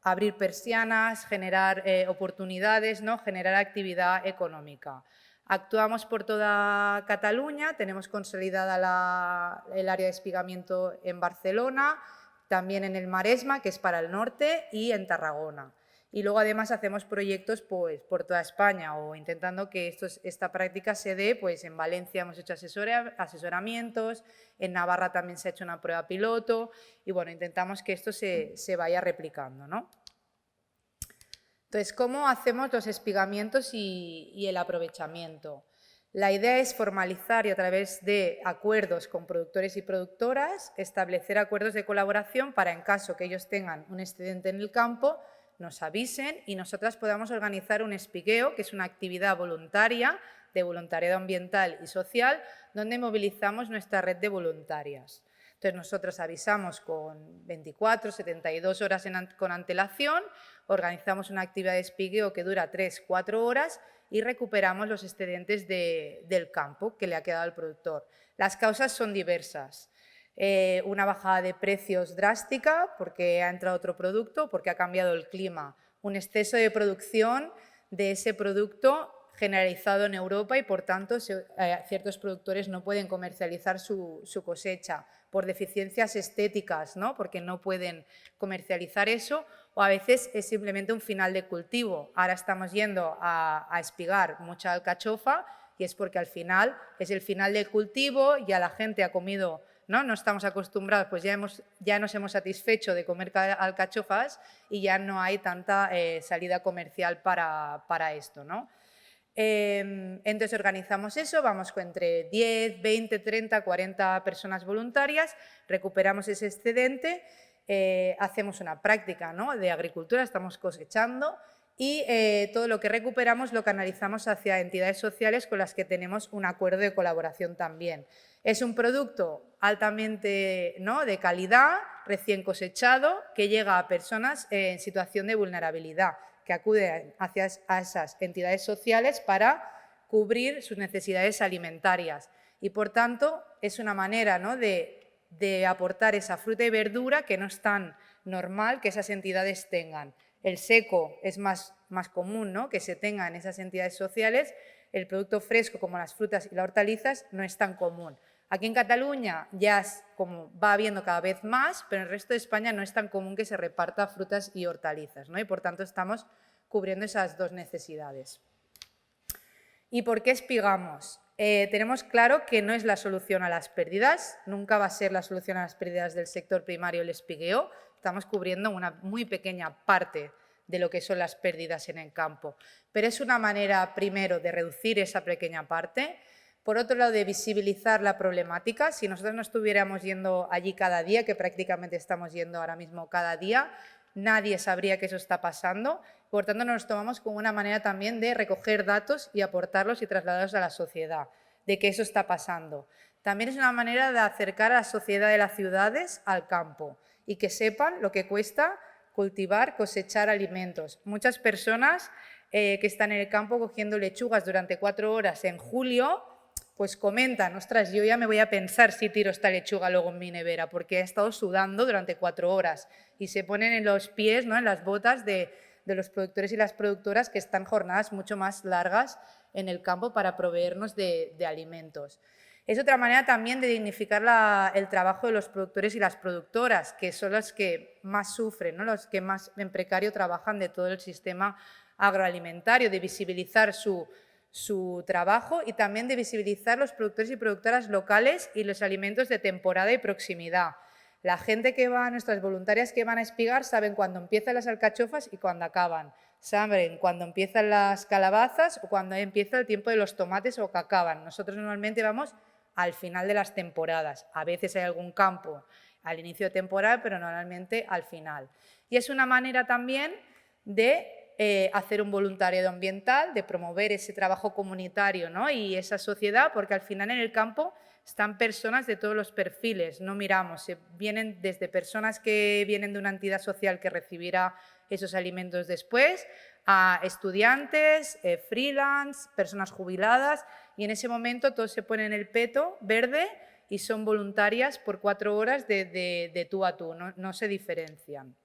abrir persianas, generar oportunidades, ¿no? Generar actividad económica. Actuamos por toda Cataluña, tenemos consolidada el área de espigamiento en Barcelona, también en el Maresma, que es para el norte, y en Tarragona. Y luego además hacemos proyectos pues, por toda España, o intentando que esta práctica se dé, pues en Valencia hemos hecho asesoramientos, en Navarra también se ha hecho una prueba piloto, y bueno, intentamos que esto se vaya replicando, ¿no? Entonces, ¿cómo hacemos los espigamientos y el aprovechamiento? La idea es formalizar y a través de acuerdos con productores y productoras, establecer acuerdos de colaboración para, en caso que ellos tengan un excedente en el campo, nos avisen y nosotras podamos organizar un espigueo, que es una actividad voluntaria, de voluntariado ambiental y social, donde movilizamos nuestra red de voluntarias. Entonces, nosotros avisamos con 24, 72 horas con antelación, organizamos una actividad de espigueo que dura 3, 4 horas y recuperamos los excedentes del campo que le ha quedado al productor. Las causas son diversas. Una bajada de precios drástica porque ha entrado otro producto, porque ha cambiado el clima, un exceso de producción de ese producto generalizado en Europa y, por tanto, ciertos productores no pueden comercializar su cosecha por deficiencias estéticas, ¿no? Porque no pueden comercializar eso, o a veces es simplemente un final de cultivo. Ahora estamos yendo a espigar mucha alcachofa y es porque al final es el final del cultivo, ya la gente ha comido no estamos acostumbrados, pues ya nos hemos satisfecho de comer alcachofas y ya no hay tanta salida comercial para esto, ¿no? Entonces organizamos eso, vamos con entre 10, 20, 30, 40 personas voluntarias, recuperamos ese excedente, hacemos una práctica, ¿no?, de agricultura, estamos cosechando y todo lo que recuperamos lo canalizamos hacia entidades sociales con las que tenemos un acuerdo de colaboración también. Es un producto altamente, ¿no?, de calidad, recién cosechado, que llega a personas en situación de vulnerabilidad, que acuden hacia esas entidades sociales para cubrir sus necesidades alimentarias. Y, por tanto, es una manera, ¿no?, de aportar esa fruta y verdura que no es tan normal que esas entidades tengan. El seco es más común, ¿no?, que se tenga en esas entidades sociales. El producto fresco, como las frutas y las hortalizas, no es tan común. Aquí en Cataluña ya como va habiendo cada vez más, pero en el resto de España no es tan común que se reparta frutas y hortalizas, ¿no? Y por tanto estamos cubriendo esas dos necesidades. ¿Y por qué espigamos? Tenemos claro que no es la solución a las pérdidas, nunca va a ser la solución a las pérdidas del sector primario el espigueo, estamos cubriendo una muy pequeña parte de lo que son las pérdidas en el campo. Pero es una manera, primero, de reducir esa pequeña parte. Por otro lado, de visibilizar la problemática. Si nosotros no estuviéramos yendo allí cada día, que prácticamente estamos yendo ahora mismo cada día, nadie sabría que eso está pasando. Por tanto, nos tomamos como una manera también de recoger datos y aportarlos y trasladarlos a la sociedad, de que eso está pasando. También es una manera de acercar a la sociedad de las ciudades al campo y que sepan lo que cuesta cultivar, cosechar alimentos. Muchas personas que están en el campo cogiendo lechugas durante 4 horas en julio, pues comentan, ostras, yo ya me voy a pensar si tiro esta lechuga luego en mi nevera, porque he estado sudando durante 4 horas y se ponen en los pies, ¿no?, en las botas de los productores y las productoras que están jornadas mucho más largas en el campo para proveernos de alimentos. Es otra manera también de dignificar el trabajo de los productores y las productoras, que son los que más sufren, ¿no?, los que más en precario trabajan de todo el sistema agroalimentario, de visibilizar su trabajo y también de visibilizar los productores y productoras locales y los alimentos de temporada y proximidad. La gente que va, nuestras voluntarias que van a espigar, saben cuándo empiezan las alcachofas y cuándo acaban. Saben cuándo empiezan las calabazas o cuándo empieza el tiempo de los tomates o que acaban. Nosotros normalmente vamos al final de las temporadas. A veces hay algún campo al inicio de temporada, pero normalmente al final. Y es una manera también de hacer un voluntariado ambiental, de promover ese trabajo comunitario, ¿no?, y esa sociedad, porque al final en el campo están personas de todos los perfiles, no miramos, vienen desde personas que vienen de una entidad social que recibirá esos alimentos después, a estudiantes, freelance, personas jubiladas, y en ese momento todos se ponen el peto verde y son voluntarias por 4 horas de tú a tú, no se diferencian.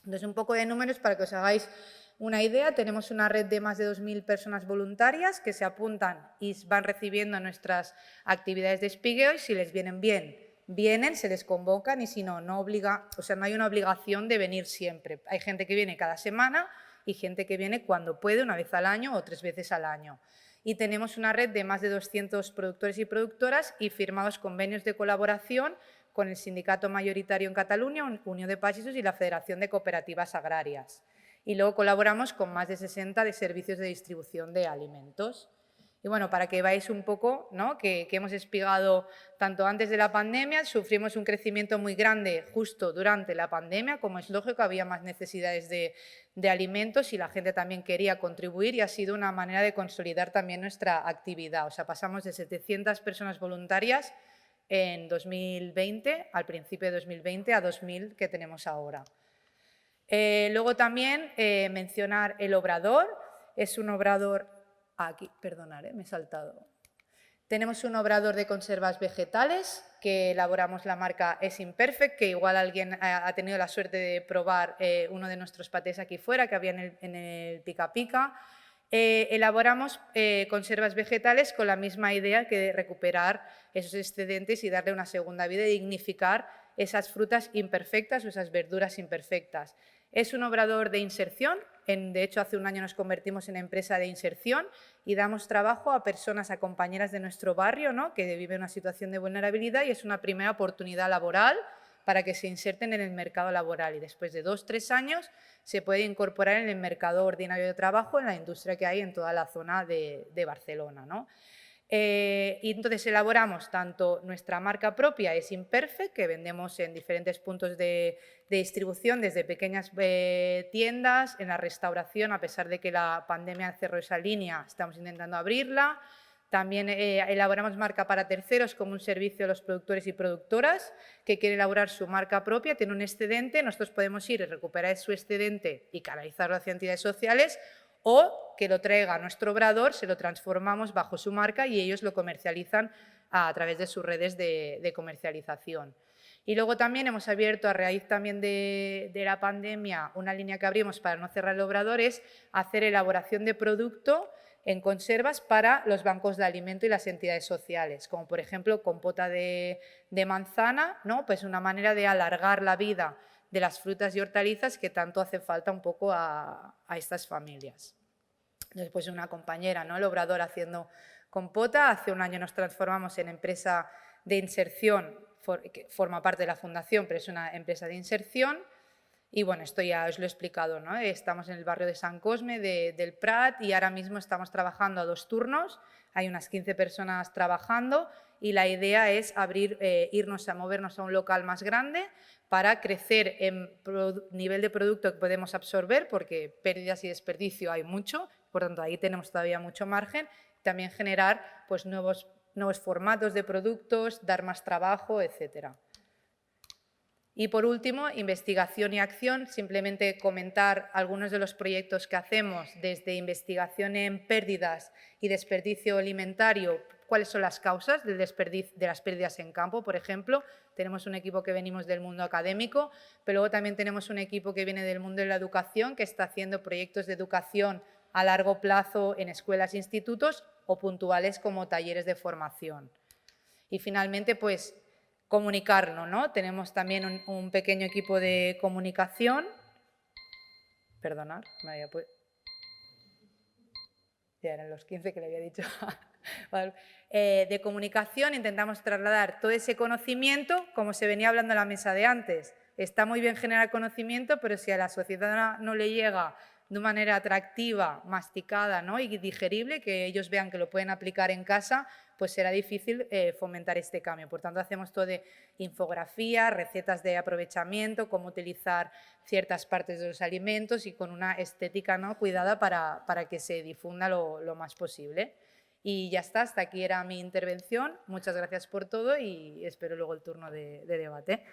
Entonces, un poco de números para que os hagáis una idea. Tenemos una red de más de 2.000 personas voluntarias que se apuntan y van recibiendo nuestras actividades de espigueo y si les vienen bien, vienen, se les convocan y si no, no hay una obligación de venir siempre. Hay gente que viene cada semana y gente que viene cuando puede, una vez al año o 3 veces al año. Y tenemos una red de más de 200 productores y productoras y firmados convenios de colaboración con el sindicato mayoritario en Cataluña, Unión de Pagesos y la Federación de Cooperativas Agrarias. Y luego colaboramos con más de 60 de servicios de distribución de alimentos. Y bueno, para que veáis un poco, ¿no?, que hemos espigado tanto antes de la pandemia, sufrimos un crecimiento muy grande justo durante la pandemia, como es lógico, había más necesidades de alimentos y la gente también quería contribuir y ha sido una manera de consolidar también nuestra actividad. O sea, pasamos de 700 personas voluntarias en 2020, al principio de 2020, a 2.000 que tenemos ahora. Luego también mencionar el obrador. Es un obrador, aquí, perdonad, me he saltado. Tenemos un obrador de conservas vegetales que elaboramos la marca Es Imperfect, que igual alguien ha tenido la suerte de probar uno de nuestros patés aquí fuera, que había en el Pica Pica. Elaboramos conservas vegetales con la misma idea que de recuperar esos excedentes y darle una segunda vida y dignificar esas frutas imperfectas o esas verduras imperfectas. Es un obrador de inserción, De hecho, hace un año nos convertimos en empresa de inserción y damos trabajo a personas, a compañeras de nuestro barrio, ¿no?, que viven una situación de vulnerabilidad y es una primera oportunidad laboral para que se inserten en el mercado laboral y después de 2 o 3 años se puede incorporar en el mercado ordinario de trabajo en la industria que hay en toda la zona de Barcelona, ¿no? Y entonces elaboramos tanto nuestra marca propia, es Imperfect, que vendemos en diferentes puntos de distribución, desde pequeñas tiendas, en la restauración, a pesar de que la pandemia cerró esa línea, estamos intentando abrirla. También elaboramos marca para terceros como un servicio a los productores y productoras que quieren elaborar su marca propia, tienen un excedente, nosotros podemos ir y recuperar su excedente y canalizarlo hacia entidades sociales o que lo traiga nuestro obrador, se lo transformamos bajo su marca y ellos lo comercializan a través de sus redes de comercialización. Y luego también hemos abierto, a raíz también de la pandemia, una línea que abrimos para no cerrar el obrador, es hacer elaboración de producto en conservas para los bancos de alimento y las entidades sociales, como por ejemplo compota de manzana, ¿no?, pues una manera de alargar la vida de las frutas y hortalizas que tanto hace falta un poco a estas familias. Después una compañera, ¿no?, el obrador haciendo compota. Hace un año nos transformamos en empresa de inserción, que forma parte de la fundación, pero es una empresa de inserción. Y bueno, esto ya os lo he explicado, ¿no? Estamos en el barrio de San Cosme, del Prat, y ahora mismo estamos trabajando a 2 turnos, hay unas 15 personas trabajando y la idea es movernos a un local más grande para crecer en nivel de producto que podemos absorber, porque pérdidas y desperdicio hay mucho, por tanto ahí tenemos todavía mucho margen, también generar pues, nuevos formatos de productos, dar más trabajo, etcétera. Y por último, investigación y acción, simplemente comentar algunos de los proyectos que hacemos desde investigación en pérdidas y desperdicio alimentario, cuáles son las causas de las pérdidas en campo, por ejemplo. Tenemos un equipo que venimos del mundo académico, pero luego también tenemos un equipo que viene del mundo de la educación, que está haciendo proyectos de educación a largo plazo en escuelas e institutos o puntuales como talleres de formación. Y finalmente, pues, comunicarnos, ¿no? Tenemos también un pequeño equipo de comunicación. Perdonad, me había puesto. Ya eran los 15 que le había dicho. Vale. De comunicación intentamos trasladar todo ese conocimiento, como se venía hablando en la mesa de antes. Está muy bien generar conocimiento, pero si a la sociedad no le llega de una manera atractiva, masticada, ¿no?, y digerible, que ellos vean que lo pueden aplicar en casa, pues será difícil fomentar este cambio. Por tanto, hacemos todo de infografía, recetas de aprovechamiento, cómo utilizar ciertas partes de los alimentos y con una estética, ¿no?, cuidada para que se difunda lo más posible. Y ya está, hasta aquí era mi intervención. Muchas gracias por todo y espero luego el turno de debate.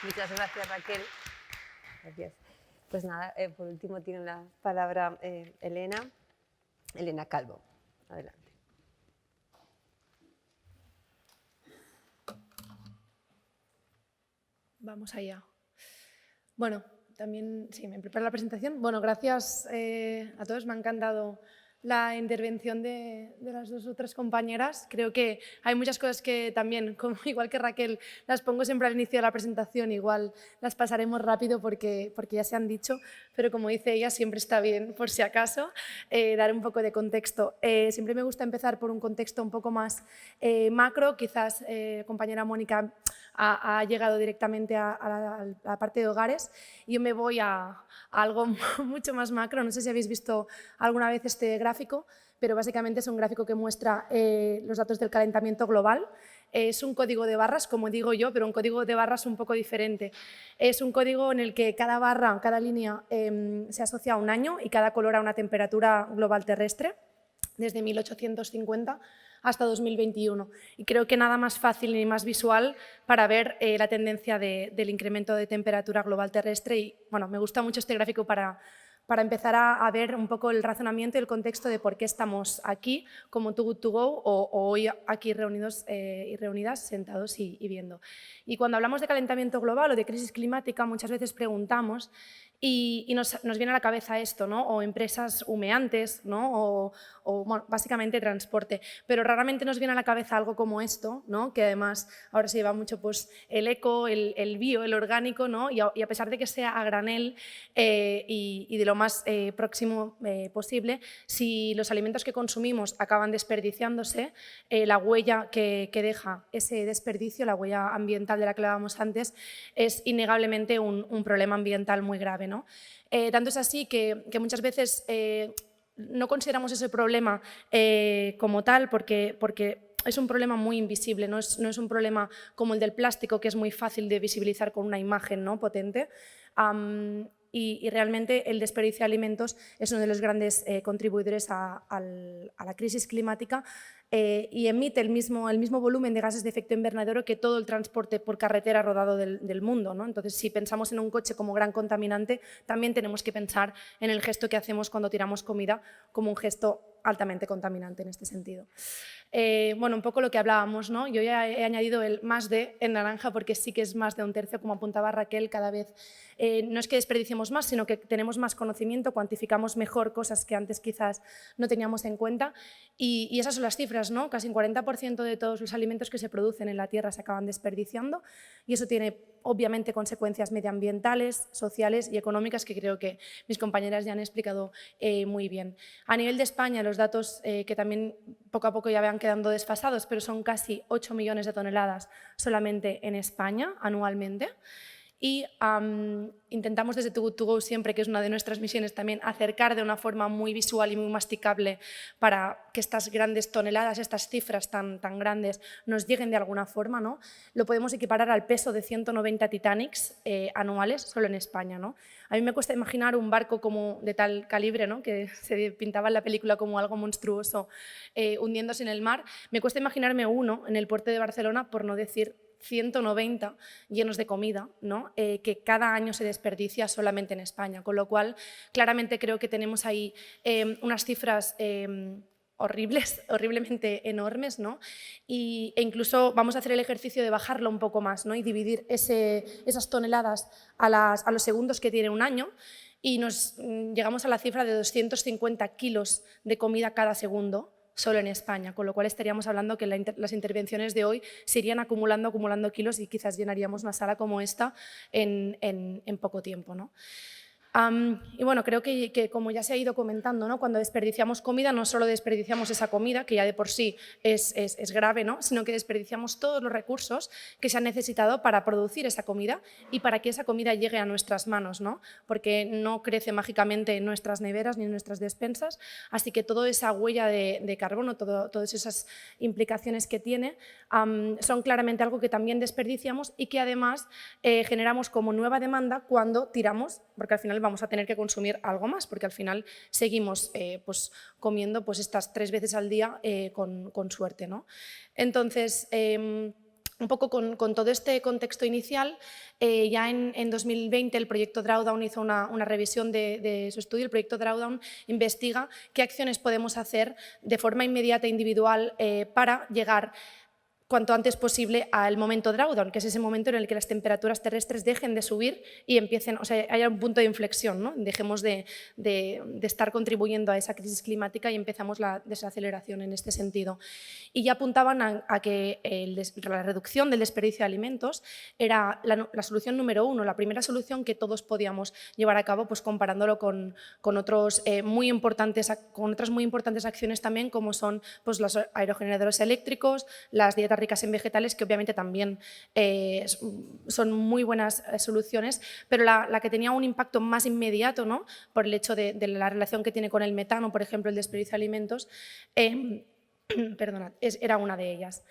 Muchas gracias, Raquel. Gracias. Pues nada, por último tiene la palabra Elena Calvo. Adelante. Vamos allá. Bueno, también, sí, me preparo la presentación. Bueno, gracias a todos, me ha encantado la intervención de las 2 otras compañeras. Creo que hay muchas cosas que también, igual que Raquel, las pongo siempre al inicio de la presentación, igual las pasaremos rápido porque ya se han dicho, pero como dice ella, siempre está bien, por si acaso, dar un poco de contexto. Siempre me gusta empezar por un contexto un poco más macro, quizás compañera Mónica ha llegado directamente a la parte de hogares. Yo me voy a algo mucho más macro. No sé si habéis visto alguna vez este gráfico, pero básicamente es un gráfico que muestra los datos del calentamiento global. Es un código de barras, como digo yo, pero un código de barras un poco diferente. Es un código en el que cada barra, cada línea se asocia a un año y cada color a una temperatura global terrestre, desde 1850 hasta 2021. Y creo que nada más fácil ni más visual para ver la tendencia del incremento de temperatura global terrestre. Y bueno, me gusta mucho este gráfico para empezar a ver un poco el razonamiento y el contexto de por qué estamos aquí como Too Good To Go o hoy aquí reunidos y reunidas, sentados y viendo. Y cuando hablamos de calentamiento global o de crisis climática, muchas veces preguntamos Y nos viene a la cabeza esto, ¿no? O empresas humeantes, ¿no? O bueno, básicamente transporte. Pero raramente nos viene a la cabeza algo como esto, ¿no? Que además ahora se lleva mucho pues, el eco, el bio, el orgánico, ¿no? Y a pesar de que sea a granel y de lo más próximo posible, si los alimentos que consumimos acaban desperdiciándose, la huella que deja ese desperdicio, la huella ambiental de la que hablábamos antes, es innegablemente un problema ambiental muy grave, ¿no? Tanto es así que muchas veces no consideramos ese problema como tal porque es un problema muy invisible, no es un problema como el del plástico, que es muy fácil de visibilizar con una imagen, ¿no? Potente. Y realmente el desperdicio de alimentos es uno de los grandes contribuidores a la crisis climática y emite el mismo volumen de gases de efecto invernadero que todo el transporte por carretera rodado del mundo, ¿no? Entonces, si pensamos en un coche como gran contaminante, también tenemos que pensar en el gesto que hacemos cuando tiramos comida como un gesto altamente contaminante en este sentido. Bueno, un poco lo que hablábamos, ¿no? Yo ya he añadido el más de en naranja porque sí que es más de un tercio, como apuntaba Raquel, cada vez no es que desperdiciemos más, sino que tenemos más conocimiento, cuantificamos mejor cosas que antes quizás no teníamos en cuenta y esas son las cifras, ¿no? Casi un 40% de todos los alimentos que se producen en la Tierra se acaban desperdiciando y eso tiene obviamente consecuencias medioambientales, sociales y económicas que creo que mis compañeras ya han explicado muy bien. A nivel de España, los datos que también poco a poco ya van quedando desfasados, pero son casi 8 millones de toneladas solamente en España anualmente. Y intentamos desde Too Good To Go siempre, que es una de nuestras misiones también, acercar de una forma muy visual y muy masticable para que estas grandes toneladas, estas cifras tan grandes nos lleguen de alguna forma, ¿no? Lo podemos equiparar al peso de 190 Titanics anuales solo en España, ¿no? A mí me cuesta imaginar un barco como de tal calibre, ¿no? Que se pintaba en la película como algo monstruoso hundiéndose en el mar. Me cuesta imaginarme uno en el puerto de Barcelona, por no decir 190 llenos de comida, ¿no? Que cada año se desperdicia solamente en España, con lo cual claramente creo que tenemos ahí unas cifras horriblemente enormes, ¿no? E incluso vamos a hacer el ejercicio de bajarlo un poco más, ¿no? Y dividir esas toneladas a los segundos que tiene un año y llegamos a la cifra de 250 kilos de comida cada segundo, solo en España, con lo cual estaríamos hablando que las intervenciones de hoy se irían acumulando kilos y quizás llenaríamos una sala como esta en poco tiempo, ¿no? Y bueno, creo que como ya se ha ido comentando, ¿no? Cuando desperdiciamos comida, no solo desperdiciamos esa comida, que ya de por sí es grave, ¿no? Sino que desperdiciamos todos los recursos que se han necesitado para producir esa comida y para que esa comida llegue a nuestras manos, ¿no? Porque no crece mágicamente en nuestras neveras ni en nuestras despensas, así que toda esa huella de carbono, todas esas implicaciones que tiene, son claramente algo que también desperdiciamos y que además generamos como nueva demanda cuando tiramos, porque al final vamos a tener que consumir algo más, porque al final seguimos pues, comiendo pues, estas 3 veces al día con suerte, ¿no? Entonces, un poco con todo este contexto inicial, ya en 2020 el proyecto Drawdown hizo una revisión de su estudio. El proyecto Drawdown investiga qué acciones podemos hacer de forma inmediata e individual para llegar cuanto antes posible al momento drawdown, que es ese momento en el que las temperaturas terrestres dejen de subir y empiecen, o sea, haya un punto de inflexión, ¿no? Dejemos de estar contribuyendo a esa crisis climática y empezamos la desaceleración en este sentido. Y ya apuntaban a que la reducción del desperdicio de alimentos era la solución número 1, la primera solución que todos podíamos llevar a cabo, pues comparándolo con otras muy importantes acciones también, como son pues, los aerogeneradores eléctricos, las dietas ricas en vegetales, que obviamente también son muy buenas soluciones, pero la que tenía un impacto más inmediato, ¿no? Por el hecho de la relación que tiene con el metano, por ejemplo, el desperdicio de alimentos, era una de ellas.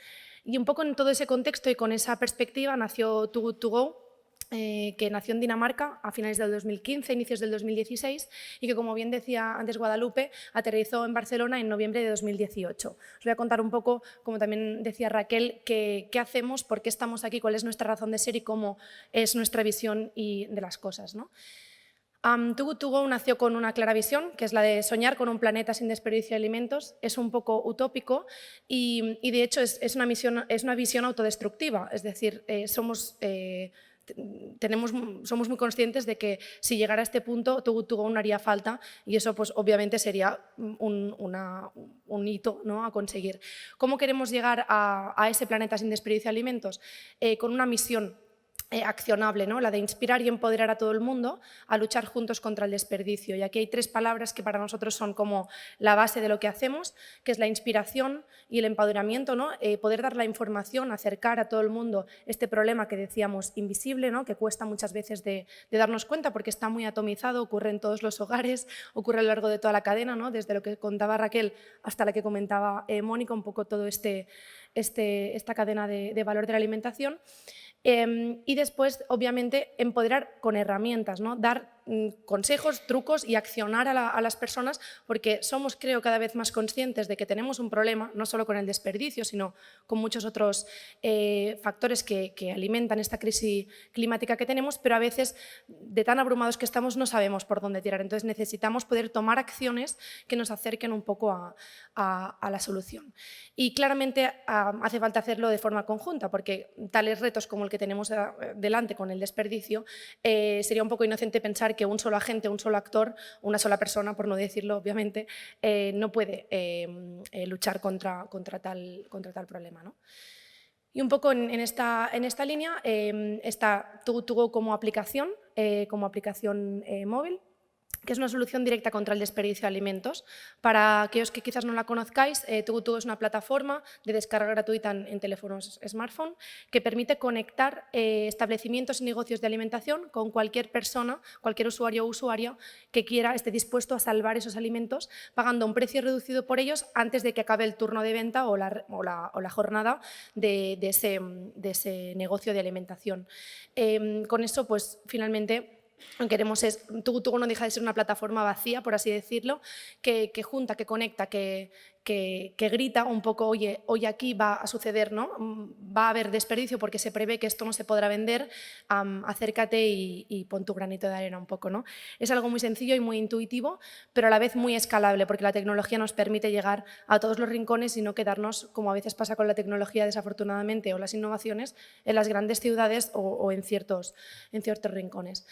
Y un poco en todo ese contexto y con esa perspectiva nació Too Good To Go, que nació en Dinamarca a finales del 2015, inicios del 2016 y que, como bien decía antes Guadalupe, aterrizó en Barcelona en noviembre de 2018. Os voy a contar un poco, como también decía Raquel, qué hacemos, por qué estamos aquí, cuál es nuestra razón de ser y cómo es nuestra visión de las cosas, ¿no? Too Good To Go nació con una clara visión, que es la de soñar con un planeta sin desperdicio de alimentos. Es un poco utópico y de hecho es una visión autodestructiva, es decir, somos muy conscientes de que si llegara a este punto, Too Good To Go no haría falta y eso pues, obviamente sería un hito, ¿no?, a conseguir. ¿Cómo queremos llegar a ese planeta sin desperdicio de alimentos? Con una misión accionable, ¿no?, la de inspirar y empoderar a todo el mundo a luchar juntos contra el desperdicio. Y aquí hay 3 palabras que para nosotros son como la base de lo que hacemos, que es la inspiración y el empoderamiento, ¿no? Poder dar la información, acercar a todo el mundo este problema que decíamos invisible, ¿no?, que cuesta muchas veces de darnos cuenta porque está muy atomizado, ocurre en todos los hogares, ocurre a lo largo de toda la cadena, ¿no?, desde lo que contaba Raquel hasta la que comentaba Mónica, un poco todo esta cadena de valor de la alimentación. Y después, obviamente, empoderar con herramientas, ¿no?, dar consejos, trucos y accionar a las personas porque somos, creo, cada vez más conscientes de que tenemos un problema, no solo con el desperdicio, sino con muchos otros factores que alimentan esta crisis climática que tenemos, pero a veces, de tan abrumados que estamos, no sabemos por dónde tirar. Entonces, necesitamos poder tomar acciones que nos acerquen un poco a la solución. Y claramente hace falta hacerlo de forma conjunta, porque tales retos como el que tenemos delante con el desperdicio, sería un poco inocente pensar que un solo agente, un solo actor, una sola persona, por no decirlo obviamente, no puede luchar contra tal problema, ¿no? Y un poco en esta línea está Too Good To Go como aplicación móvil, que es una solución directa contra el desperdicio de alimentos. Para aquellos que quizás no la conozcáis, Too Good To Go es una plataforma de descarga gratuita en teléfonos smartphone que permite conectar establecimientos y negocios de alimentación con cualquier persona, cualquier usuario o usuaria que esté dispuesto a salvar esos alimentos pagando un precio reducido por ellos antes de que acabe el turno de venta o la jornada de ese negocio de alimentación. Con eso, pues finalmente, lo que queremos es, Too Good To Go no deja de ser una plataforma vacía, por así decirlo, que junta, que conecta, que grita un poco, oye, hoy aquí va a suceder, ¿no?, va a haber desperdicio porque se prevé que esto no se podrá vender, acércate y pon tu granito de arena un poco, ¿no? Es algo muy sencillo y muy intuitivo, pero a la vez muy escalable, porque la tecnología nos permite llegar a todos los rincones y no quedarnos, como a veces pasa con la tecnología desafortunadamente, o las innovaciones, en las grandes ciudades o en ciertos rincones.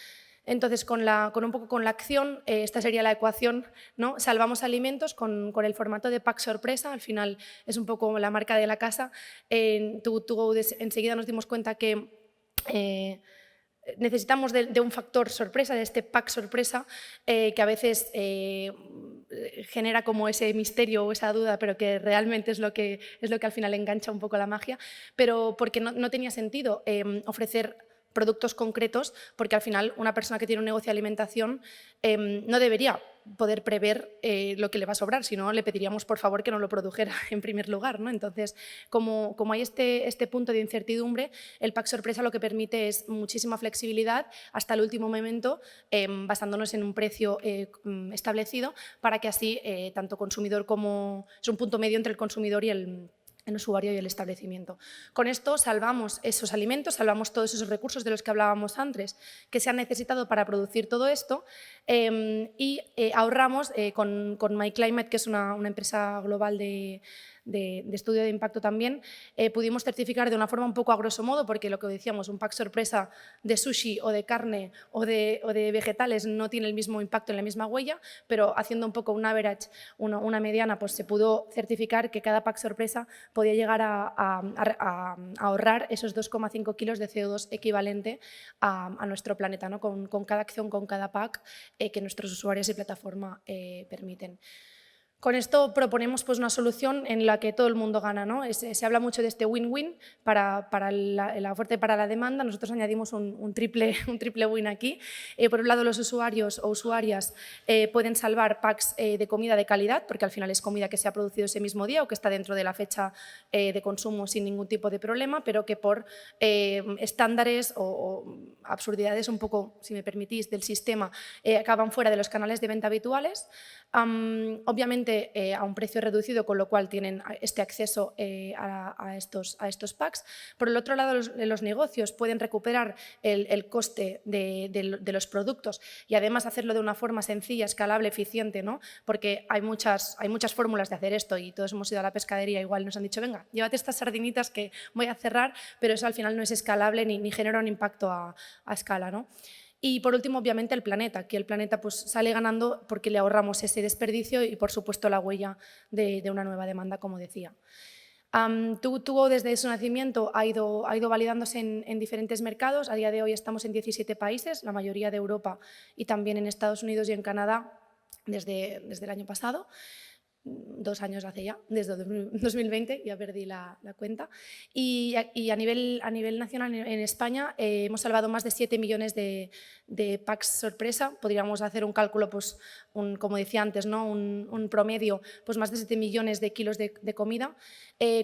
Entonces, con un poco con la acción, esta sería la ecuación, ¿no? Salvamos alimentos con el formato de pack sorpresa, al final es un poco la marca de la casa. En Too Good To Go enseguida nos dimos cuenta que necesitamos de un factor sorpresa, de este pack sorpresa, que a veces genera como ese misterio o esa duda, pero que realmente es lo que al final engancha un poco la magia, pero porque no tenía sentido ofrecer productos concretos, porque al final una persona que tiene un negocio de alimentación no debería poder prever lo que le va a sobrar, si no le pediríamos por favor que no lo produjera en primer lugar, ¿no? Entonces, como hay este punto de incertidumbre, el pack sorpresa lo que permite es muchísima flexibilidad hasta el último momento, basándonos en un precio establecido, para que así tanto consumidor como es un punto medio entre el consumidor y el usuario y el establecimiento. Con esto salvamos esos alimentos, salvamos todos esos recursos de los que hablábamos antes que se han necesitado para producir todo esto y ahorramos con MyClimate, que es una empresa global de estudio de impacto también, pudimos certificar de una forma un poco a grosso modo, porque lo que decíamos, un pack sorpresa de sushi o de carne o de vegetales no tiene el mismo impacto en la misma huella, pero haciendo un poco un average, una mediana, pues se pudo certificar que cada pack sorpresa podía llegar a ahorrar esos 2,5 kilos de CO2 equivalente a nuestro planeta, ¿no?, con cada acción, con cada pack que nuestros usuarios y plataforma permiten. Con esto proponemos pues, una solución en la que todo el mundo gana, ¿no? Se habla mucho de este win-win para la oferta y para la demanda. Nosotros añadimos un triple win aquí. Por un lado, los usuarios o usuarias pueden salvar packs de comida de calidad, porque al final es comida que se ha producido ese mismo día o que está dentro de la fecha de consumo sin ningún tipo de problema, pero que por estándares o absurdidades un poco, si me permitís, del sistema, acaban fuera de los canales de venta habituales. Obviamente, obviamente a un precio reducido, con lo cual tienen este acceso a estos packs. Por el otro lado, los negocios pueden recuperar el coste de los productos y además hacerlo de una forma sencilla, escalable, eficiente, ¿no? Porque hay muchas fórmulas de hacer esto y todos hemos ido a la pescadería, igual nos han dicho, venga, llévate estas sardinitas que voy a cerrar, pero eso al final no es escalable ni genera un impacto a escala, ¿no? Y por último, obviamente, el planeta, que el planeta pues, sale ganando porque le ahorramos ese desperdicio y, por supuesto, la huella de una nueva demanda, como decía. Tugo desde su nacimiento ha ido validándose en diferentes mercados. A día de hoy estamos en 17 países, la mayoría de Europa y también en Estados Unidos y en Canadá desde el año pasado. 2 años hace ya, desde 2020, ya perdí la cuenta. Y a nivel nacional en España hemos salvado más de 7 millones de packs sorpresa. Podríamos hacer un cálculo, pues, como decía antes, ¿no? un promedio, pues más de 7 millones de kilos de comida.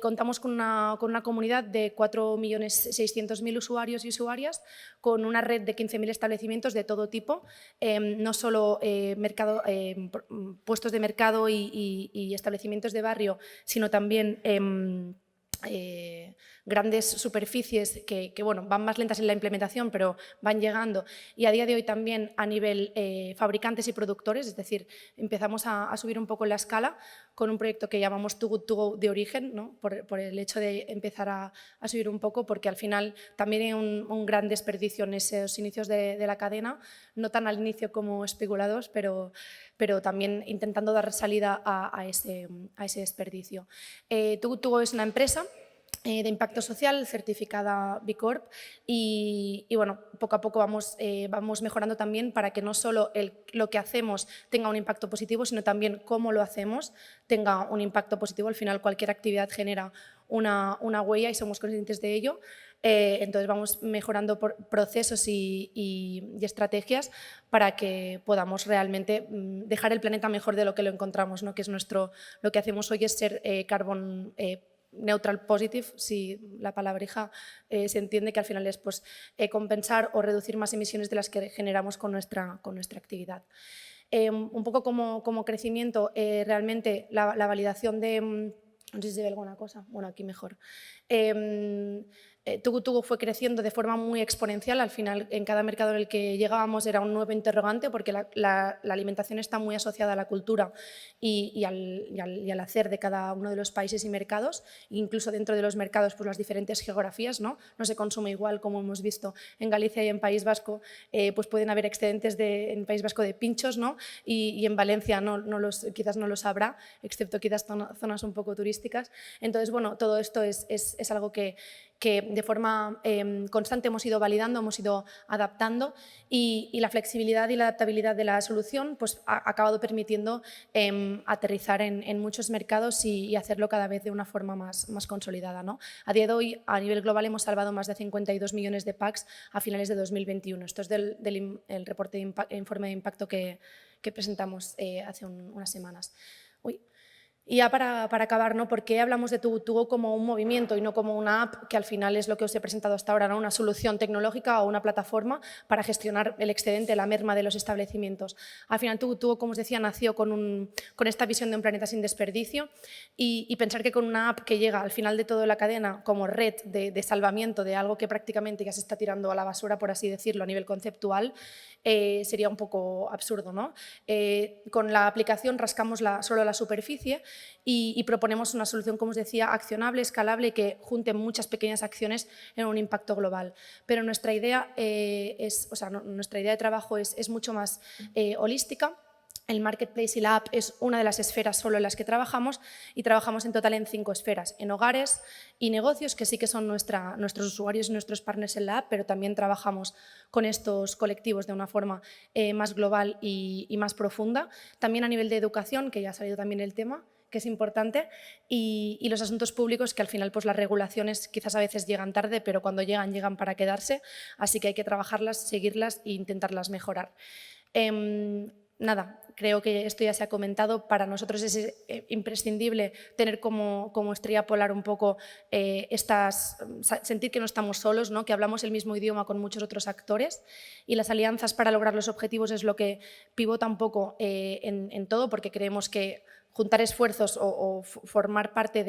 Contamos con una comunidad de 4.600.000 usuarios y usuarias, con una red de 15.000 establecimientos de todo tipo, no solo puestos de mercado y establecimientos de barrio, sino también grandes superficies que bueno, van más lentas en la implementación, pero van llegando. Y a día de hoy también a nivel fabricantes y productores, es decir, empezamos a subir un poco la escala con un proyecto que llamamos Too Good To Go de origen, ¿no? por el hecho de empezar a subir un poco, porque al final también hay un gran desperdicio en esos inicios de la cadena, no tan al inicio como Espigulados, pero también intentando dar salida a ese desperdicio. Too Good To Go es una empresa de impacto social certificada B Corp y bueno, poco a poco vamos mejorando también para que no solo lo que hacemos tenga un impacto positivo, sino también cómo lo hacemos tenga un impacto positivo. Al final cualquier actividad genera una huella y somos conscientes de ello. Entonces vamos mejorando procesos y estrategias para que podamos realmente dejar el planeta mejor de lo que lo encontramos, ¿no? Que es lo que hacemos hoy es ser carbon neutral positive, si la palabrija se entiende, que al final es pues, compensar o reducir más emisiones de las que generamos con nuestra actividad. Un poco como crecimiento, realmente la validación de... no sé si se ve alguna cosa, bueno, aquí mejor. Too Good To Go fue creciendo de forma muy exponencial. Al final, en cada mercado en el que llegábamos era un nuevo interrogante, porque la alimentación está muy asociada a la cultura y al hacer de cada uno de los países y mercados. Incluso dentro de los mercados, pues las diferentes geografías, ¿no? No se consume igual, como hemos visto en Galicia y en País Vasco, pues pueden haber excedentes en País Vasco de pinchos, ¿no? Y en Valencia quizás no los habrá, excepto quizás zonas un poco turísticas. Entonces, bueno, todo esto es algo que de forma constante hemos ido validando, hemos ido adaptando y la flexibilidad y la adaptabilidad de la solución pues, ha acabado permitiendo aterrizar en muchos mercados y hacerlo cada vez de una forma más consolidada, ¿no? A día de hoy, a nivel global, hemos salvado más de 52 millones de packs a finales de 2021. Esto es del reporte de informe de impacto que presentamos hace unas semanas. Y ya para acabar, ¿no? ¿Por qué hablamos de Too Good To Go como un movimiento y no como una app, que al final es lo que os he presentado hasta ahora, ¿no? Una solución tecnológica o una plataforma para gestionar el excedente, la merma de los establecimientos? Al final Too Good To Go, como os decía, nació con esta visión de un planeta sin desperdicio y pensar que con una app que llega al final de toda la cadena como red de salvamiento de algo que prácticamente ya se está tirando a la basura, por así decirlo, a nivel conceptual, sería un poco absurdo, ¿no? Con la aplicación rascamos solo la superficie y proponemos una solución, como os decía, accionable, escalable, que junte muchas pequeñas acciones en un impacto global. Pero nuestra idea, nuestra idea de trabajo es mucho más holística. El marketplace y la app es una de las esferas solo en las que trabajamos y trabajamos en total en 5 esferas, en hogares y negocios, que sí que son nuestros usuarios y nuestros partners en la app, pero también trabajamos con estos colectivos de una forma más global y más profunda. También a nivel de educación, que ya ha salido también el tema, que es importante, y los asuntos públicos, que al final pues, las regulaciones quizás a veces llegan tarde, pero cuando llegan para quedarse, así que hay que trabajarlas, seguirlas e intentarlas mejorar. Nada, creo que esto ya se ha comentado. Para nosotros es imprescindible tener como estrella polar un poco sentir que no estamos solos, ¿no? Que hablamos el mismo idioma con muchos otros actores, y las alianzas para lograr los objetivos es lo que pivota un poco en todo, porque creemos que juntar esfuerzos o formar parte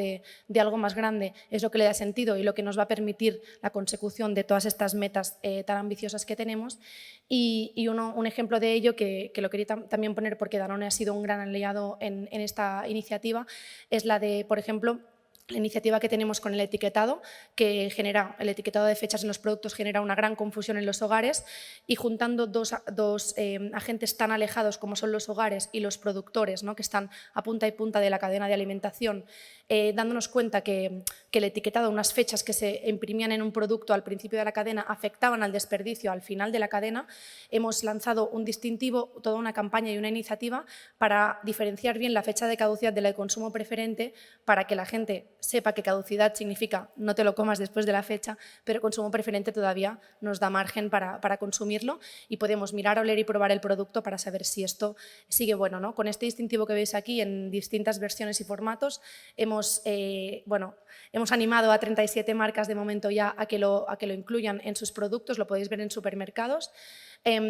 de algo más grande es lo que le da sentido y lo que nos va a permitir la consecución de todas estas metas tan ambiciosas que tenemos. Y un ejemplo de ello, que lo quería también poner porque Danone ha sido un gran aliado en esta iniciativa, es la de, por ejemplo, la iniciativa que tenemos con el etiquetado, que genera, el etiquetado de fechas en los productos genera una gran confusión en los hogares, y juntando dos agentes tan alejados como son los hogares y los productores, ¿no?, que están a punta y punta de la cadena de alimentación, dándonos cuenta que el etiquetado, unas fechas que se imprimían en un producto al principio de la cadena afectaban al desperdicio al final de la cadena, hemos lanzado un distintivo, toda una campaña y una iniciativa para diferenciar bien la fecha de caducidad de la de consumo preferente, para que la gente sepa que caducidad significa no te lo comas después de la fecha, pero consumo preferente todavía nos da margen para consumirlo y podemos mirar, oler y probar el producto para saber si esto sigue bueno, ¿no? Con este distintivo que veis aquí en distintas versiones y formatos hemos animado a 37 marcas de momento ya a que lo incluyan en sus productos, lo podéis ver en supermercados.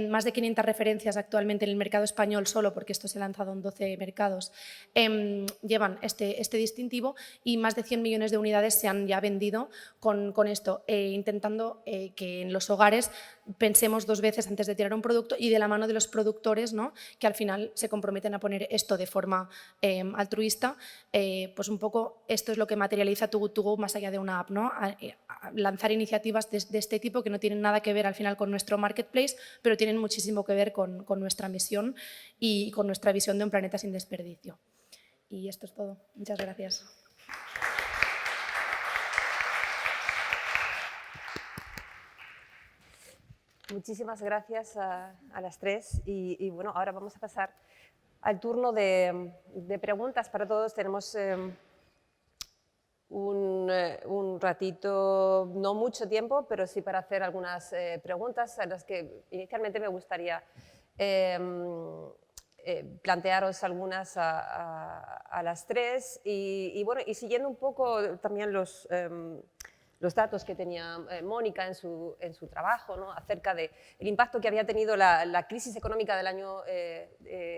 Más de 500 referencias actualmente en el mercado español solo, porque esto se ha lanzado en 12 mercados, llevan este distintivo, y más de 100 millones de unidades se han ya vendido con esto, intentando que en los hogares pensemos dos veces antes de tirar un producto, y de la mano de los productores, ¿no?, que al final se comprometen a poner esto de forma altruista. Pues un poco esto es lo que materializa Too Good To Go más allá de una app, ¿no? A lanzar iniciativas de este tipo que no tienen nada que ver al final con nuestro marketplace, pero tienen muchísimo que ver con nuestra misión y con nuestra visión de un planeta sin desperdicio. Y esto es todo. Muchas gracias. Muchísimas gracias a las tres y bueno, ahora vamos a pasar al turno de preguntas para todos. Tenemos un ratito, no mucho tiempo, pero sí para hacer algunas preguntas a las que inicialmente me gustaría plantearos algunas a las tres y bueno, y siguiendo un poco también los datos que tenía Mónica en su trabajo, ¿no?, acerca del impacto que había tenido la crisis económica del año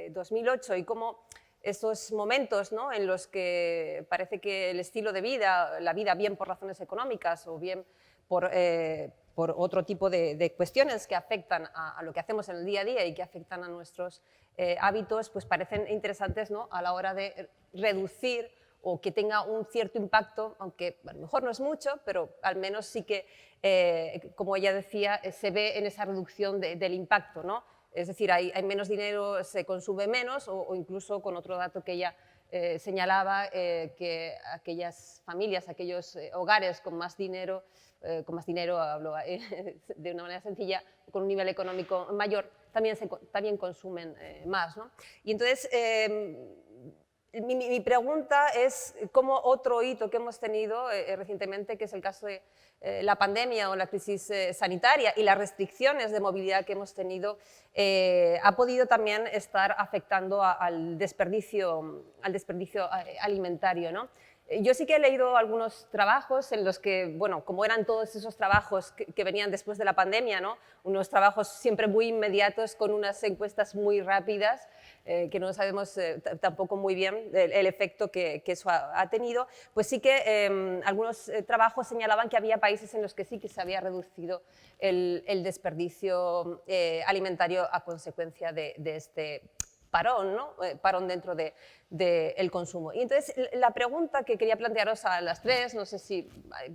2008 y cómo estos momentos, ¿no?, en los que parece que el estilo de vida, la vida bien por razones económicas o bien por otro tipo de cuestiones que afectan a lo que hacemos en el día a día y que afectan a nuestros hábitos, pues parecen interesantes, ¿no?, a la hora de reducir o que tenga un cierto impacto, aunque a lo mejor no es mucho, pero al menos sí que, como ella decía, se ve en esa reducción del impacto, ¿no? Es decir, hay menos dinero, se consume menos, o incluso con otro dato que ella señalaba, que aquellas familias, aquellos hogares con más dinero, hablo de una manera sencilla, con un nivel económico mayor, también consumen más, ¿no? Y entonces, mi pregunta es cómo otro hito que hemos tenido recientemente, que es el caso de la pandemia o la crisis sanitaria y las restricciones de movilidad que hemos tenido, ha podido también estar afectando al desperdicio alimentario, ¿no? Yo sí que he leído algunos trabajos en los que, bueno, como eran todos esos trabajos que venían después de la pandemia, ¿no?, unos trabajos siempre muy inmediatos con unas encuestas muy rápidas, que no sabemos tampoco muy bien el efecto que eso ha tenido, pues sí que algunos trabajos señalaban que había países en los que sí que se había reducido el desperdicio alimentario a consecuencia de este parón, ¿no? Parón dentro del consumo. Y entonces la pregunta que quería plantearos a las tres, no sé si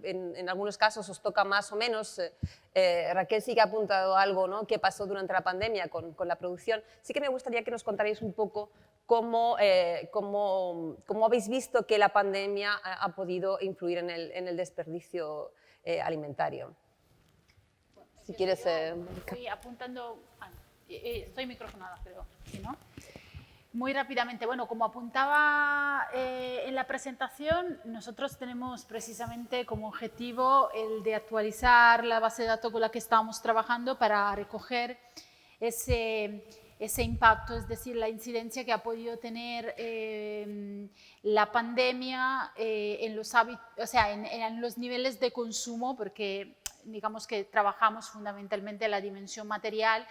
en algunos casos os toca más o menos, Raquel sí que ha apuntado algo, ¿no?, que pasó durante la pandemia con la producción. Sí que me gustaría que nos contarais un poco cómo habéis visto que la pandemia ha podido influir en el desperdicio alimentario. Si quieres... Estoy apuntando... estoy microfonada, pero si no... Muy rápidamente, bueno, como apuntaba en la presentación, nosotros tenemos precisamente como objetivo el de actualizar la base de datos con la que estábamos trabajando para recoger ese impacto, es decir, la incidencia que ha podido tener la pandemia en los hábitos, o sea, en los niveles de consumo, porque digamos que trabajamos fundamentalmente la dimensión material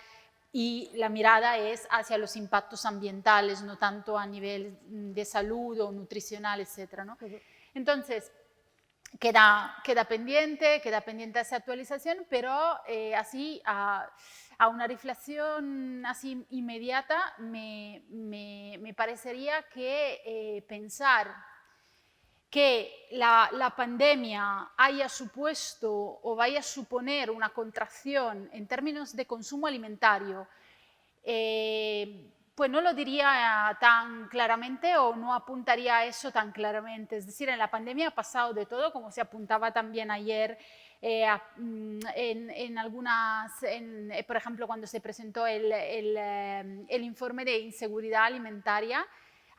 y la mirada es hacia los impactos ambientales, no tanto a nivel de salud o nutricional, etc., ¿no? Entonces, queda pendiente esa actualización, pero así a una reflexión así inmediata me parecería que pensar que la pandemia haya supuesto o vaya a suponer una contracción en términos de consumo alimentario, pues no lo diría tan claramente o no apuntaría a eso tan claramente. Es decir, en la pandemia ha pasado de todo, como se apuntaba también ayer por ejemplo, cuando se presentó el informe de inseguridad alimentaria.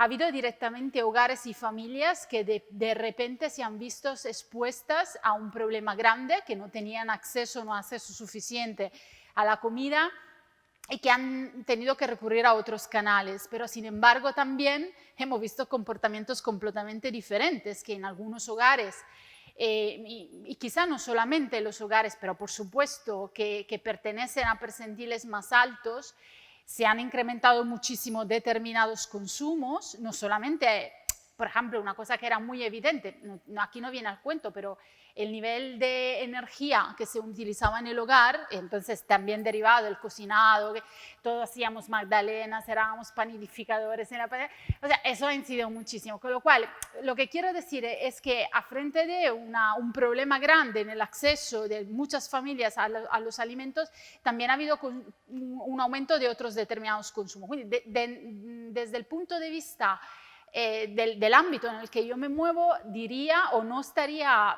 Ha habido directamente hogares y familias que de repente se han visto expuestas a un problema grande, que no tenían acceso suficiente a la comida y que han tenido que recurrir a otros canales. Pero sin embargo también hemos visto comportamientos completamente diferentes, que en algunos hogares, y quizá no solamente los hogares, pero por supuesto que pertenecen a percentiles más altos, se han incrementado muchísimo determinados consumos, no solamente, por ejemplo, una cosa que era muy evidente, aquí no viene al cuento, pero el nivel de energía que se utilizaba en el hogar, entonces también derivado del cocinado, que todos hacíamos magdalenas, éramos panificadores, o sea, eso ha incidido muchísimo. Con lo cual, lo que quiero decir es que a frente de un problema grande en el acceso de muchas familias a los alimentos, también ha habido un aumento de otros determinados consumos. Desde el punto de vista del ámbito en el que yo me muevo, diría, o no estaría,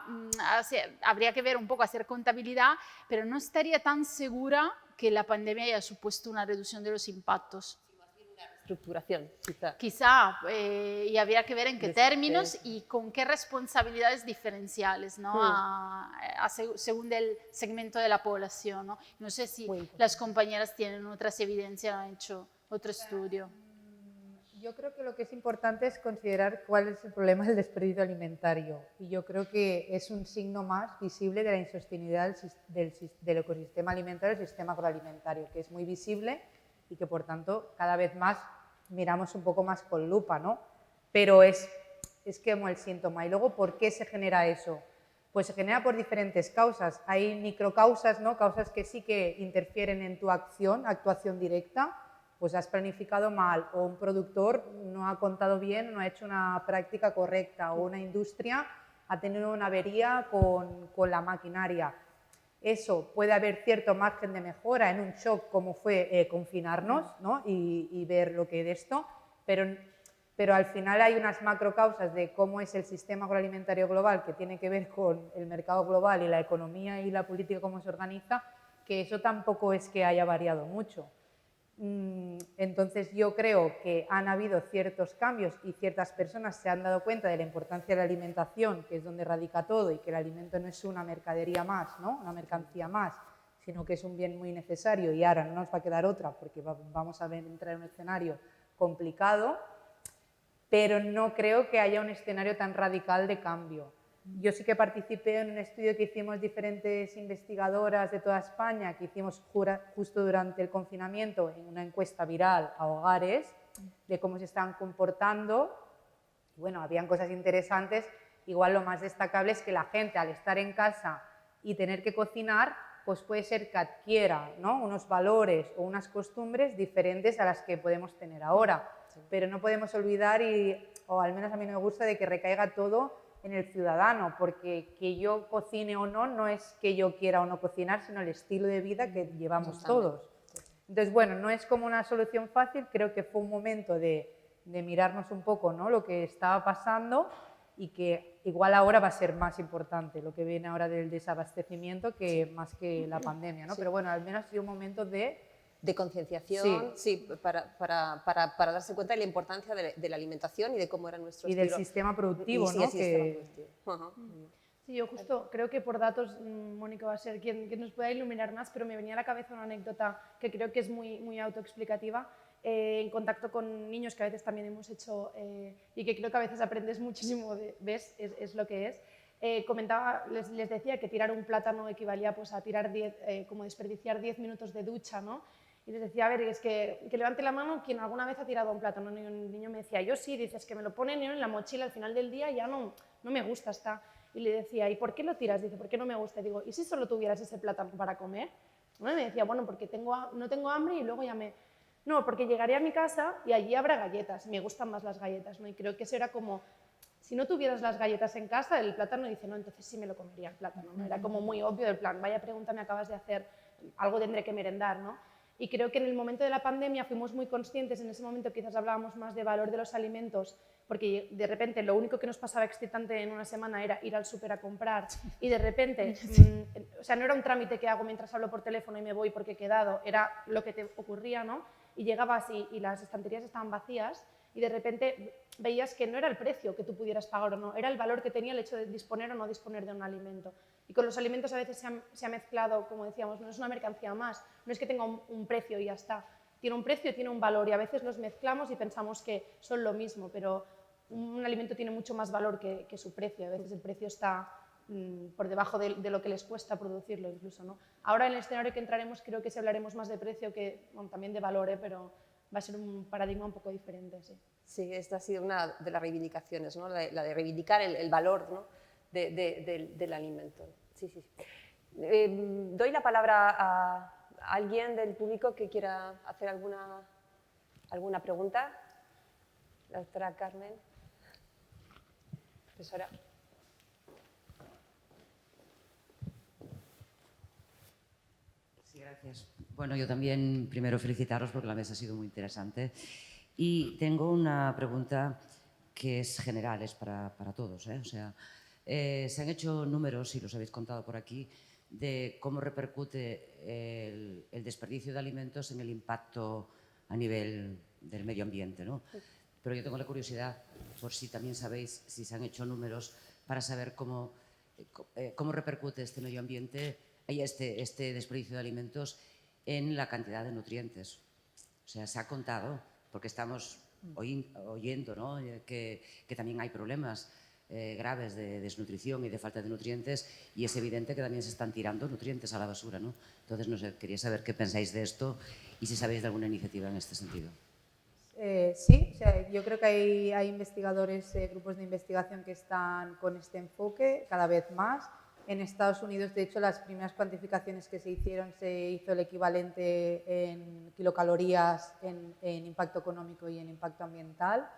habría que ver un poco, hacer contabilidad, pero no estaría tan segura que la pandemia haya supuesto una reducción de los impactos. Estructuración, quizá y habría que ver en qué términos y con qué responsabilidades diferenciales, ¿no? Según el segmento de la población, ¿no? No sé si las compañeras tienen otras evidencias, han hecho otro estudio. Yo creo que lo que es importante es considerar cuál es el problema del desperdicio alimentario, y yo creo que es un signo más visible de la insostenibilidad del ecosistema alimentario, el sistema agroalimentario, que es muy visible y que por tanto cada vez más miramos un poco más con lupa, ¿no? Pero es como el síntoma. Y luego, ¿por qué se genera eso? Pues se genera por diferentes causas. Hay microcausas, ¿no? Causas que sí que interfieren en tu actuación directa. Pues has planificado mal, o un productor no ha contado bien, no ha hecho una práctica correcta, o una industria ha tenido una avería con la maquinaria. Eso puede haber cierto margen de mejora en un shock como fue confinarnos, ¿no? y ver lo que es esto, pero al final hay unas macrocausas de cómo es el sistema agroalimentario global, que tiene que ver con el mercado global y la economía y la política, cómo se organiza, que eso tampoco es que haya variado mucho. Entonces yo creo que han habido ciertos cambios y ciertas personas se han dado cuenta de la importancia de la alimentación, que es donde radica todo, y que el alimento no es una mercadería más, ¿no? Una mercancía más, sino que es un bien muy necesario, y ahora no nos va a quedar otra porque vamos a entrar en un escenario complicado, pero no creo que haya un escenario tan radical de cambio. Yo sí que participé en un estudio que hicimos diferentes investigadoras de toda España, que hicimos justo durante el confinamiento, en una encuesta viral a hogares, de cómo se estaban comportando. Bueno, habían cosas interesantes. Igual lo más destacable es que la gente, al estar en casa y tener que cocinar, pues puede ser que adquiera, ¿no? Unos valores o unas costumbres diferentes a las que podemos tener ahora. Pero no podemos olvidar, o al menos a mí no me gusta, de que recaiga todo en el ciudadano, porque que yo cocine o no, no es que yo quiera o no cocinar, sino el estilo de vida que llevamos todos. Entonces, bueno, no es como una solución fácil, creo que fue un momento de mirarnos un poco, ¿no? Lo que estaba pasando, y que igual ahora va a ser más importante lo que viene ahora del desabastecimiento que más que la pandemia, ¿no? Pero bueno, al menos ha sido un momento de concienciación, para darse cuenta de la importancia de la alimentación y de cómo era nuestro estilo. Y del sistema productivo, ¿no? Sí, yo justo creo que por datos, Mónica va a ser quien nos pueda iluminar más, pero me venía a la cabeza una anécdota que creo que es muy, muy autoexplicativa, en contacto con niños que a veces también hemos hecho y que creo que a veces aprendes muchísimo, ves, es lo que es. Comentaba, les decía que tirar un plátano equivalía pues, a tirar como desperdiciar 10 minutos de ducha, ¿no? Y les decía, a ver, es que levante la mano quien alguna vez ha tirado un plátano. Y el niño me decía, yo sí, dices que me lo ponen en la mochila al final del día y ya no me gusta, está. Y le decía, ¿y por qué lo tiras? Dice, ¿por qué no me gusta? Y digo, ¿y si solo tuvieras ese plátano para comer? Y me decía, bueno, porque no tengo hambre y luego ya me... No, porque llegaré a mi casa y allí habrá galletas, me gustan más las galletas, ¿no? Y creo que eso era como, si no tuvieras las galletas en casa, el plátano dice, no, entonces sí me lo comería el plátano, ¿no? Era como muy obvio del plan, vaya pregunta me acabas de hacer, algo tendré que merendar, ¿no? Y creo que en el momento de la pandemia fuimos muy conscientes, en ese momento quizás hablábamos más de valor de los alimentos, porque de repente lo único que nos pasaba excitante en una semana era ir al súper a comprar y de repente, o sea, no era un trámite que hago mientras hablo por teléfono y me voy porque he quedado, era lo que te ocurría, ¿no? Y llegabas y las estanterías estaban vacías y de repente veías que no era el precio que tú pudieras pagar o no, era el valor que tenía el hecho de disponer o no disponer de un alimento. Y con los alimentos a veces se ha mezclado, como decíamos, no es una mercancía más, no es que tenga un precio y ya está. Tiene un precio y tiene un valor y a veces los mezclamos y pensamos que son lo mismo, pero un alimento tiene mucho más valor que su precio. A veces el precio está por debajo de lo que les cuesta producirlo incluso, ¿no? Ahora en el escenario que entraremos creo que si hablaremos más de precio que bueno, también de valor, pero va a ser un paradigma un poco diferente. Sí, sí, esta ha sido una de las reivindicaciones, ¿no? la de reivindicar el valor, ¿no? del alimento. Sí, sí. Doy la palabra a alguien del público que quiera hacer alguna pregunta. La doctora Carmen, profesora. Sí, gracias. Bueno, yo también primero felicitaros porque la mesa ha sido muy interesante. Y tengo una pregunta que es general, es para todos, ¿eh? O sea, se han hecho números, y los habéis contado por aquí, de cómo repercute el desperdicio de alimentos en el impacto a nivel del medio ambiente, ¿no? Pero yo tengo la curiosidad, por si también sabéis, si se han hecho números para saber cómo repercute este medio ambiente y este desperdicio de alimentos en la cantidad de nutrientes. O sea, se ha contado, porque estamos oyendo, ¿no? que también hay problemas graves de desnutrición y de falta de nutrientes, y es evidente que también se están tirando nutrientes a la basura, ¿no? Entonces, no sé, quería saber qué pensáis de esto y si sabéis de alguna iniciativa en este sentido. Sí, o sea, yo creo que hay investigadores, grupos de investigación que están con este enfoque cada vez más. En Estados Unidos, de hecho, las primeras cuantificaciones que se hicieron, se hizo el equivalente en kilocalorías, en impacto económico y en impacto ambiental.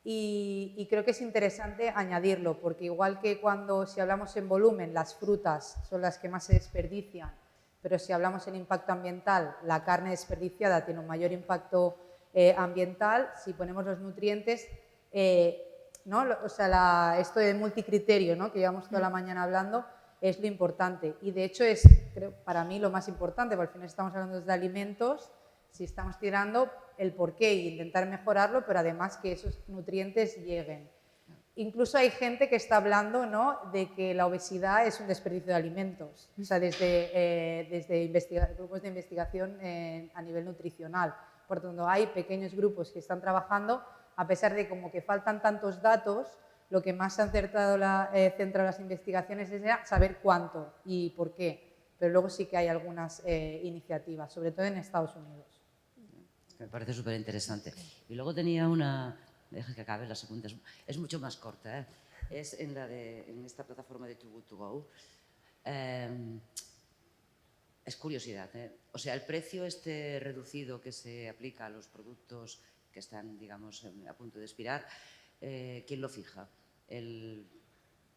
Y creo que es interesante añadirlo, porque igual que si hablamos en volumen, las frutas son las que más se desperdician, pero si hablamos en impacto ambiental, la carne desperdiciada tiene un mayor impacto ambiental. Si ponemos los nutrientes, ¿no? O sea, esto de multicriterio, ¿no? Que llevamos toda la mañana hablando, es lo importante. Y de hecho es, creo, para mí lo más importante, porque al final estamos hablando de alimentos, si estamos tirando el porqué e intentar mejorarlo, pero además que esos nutrientes lleguen. Incluso hay gente que está hablando, ¿no? de que la obesidad es un desperdicio de alimentos, o sea, desde grupos de investigación a nivel nutricional. Por tanto, hay pequeños grupos que están trabajando, a pesar de como que faltan tantos datos, lo que más se han centrado las investigaciones es saber cuánto y por qué. Pero luego sí que hay algunas iniciativas, sobre todo en Estados Unidos. Me parece súper interesante. Y luego tenía una... Deja que acabe, la segunda es mucho más corta, ¿eh? Es en esta plataforma de Too Good To Go. Es curiosidad, ¿eh? O sea, el precio este reducido que se aplica a los productos que están, digamos, a punto de expirar, ¿quién lo fija? ¿El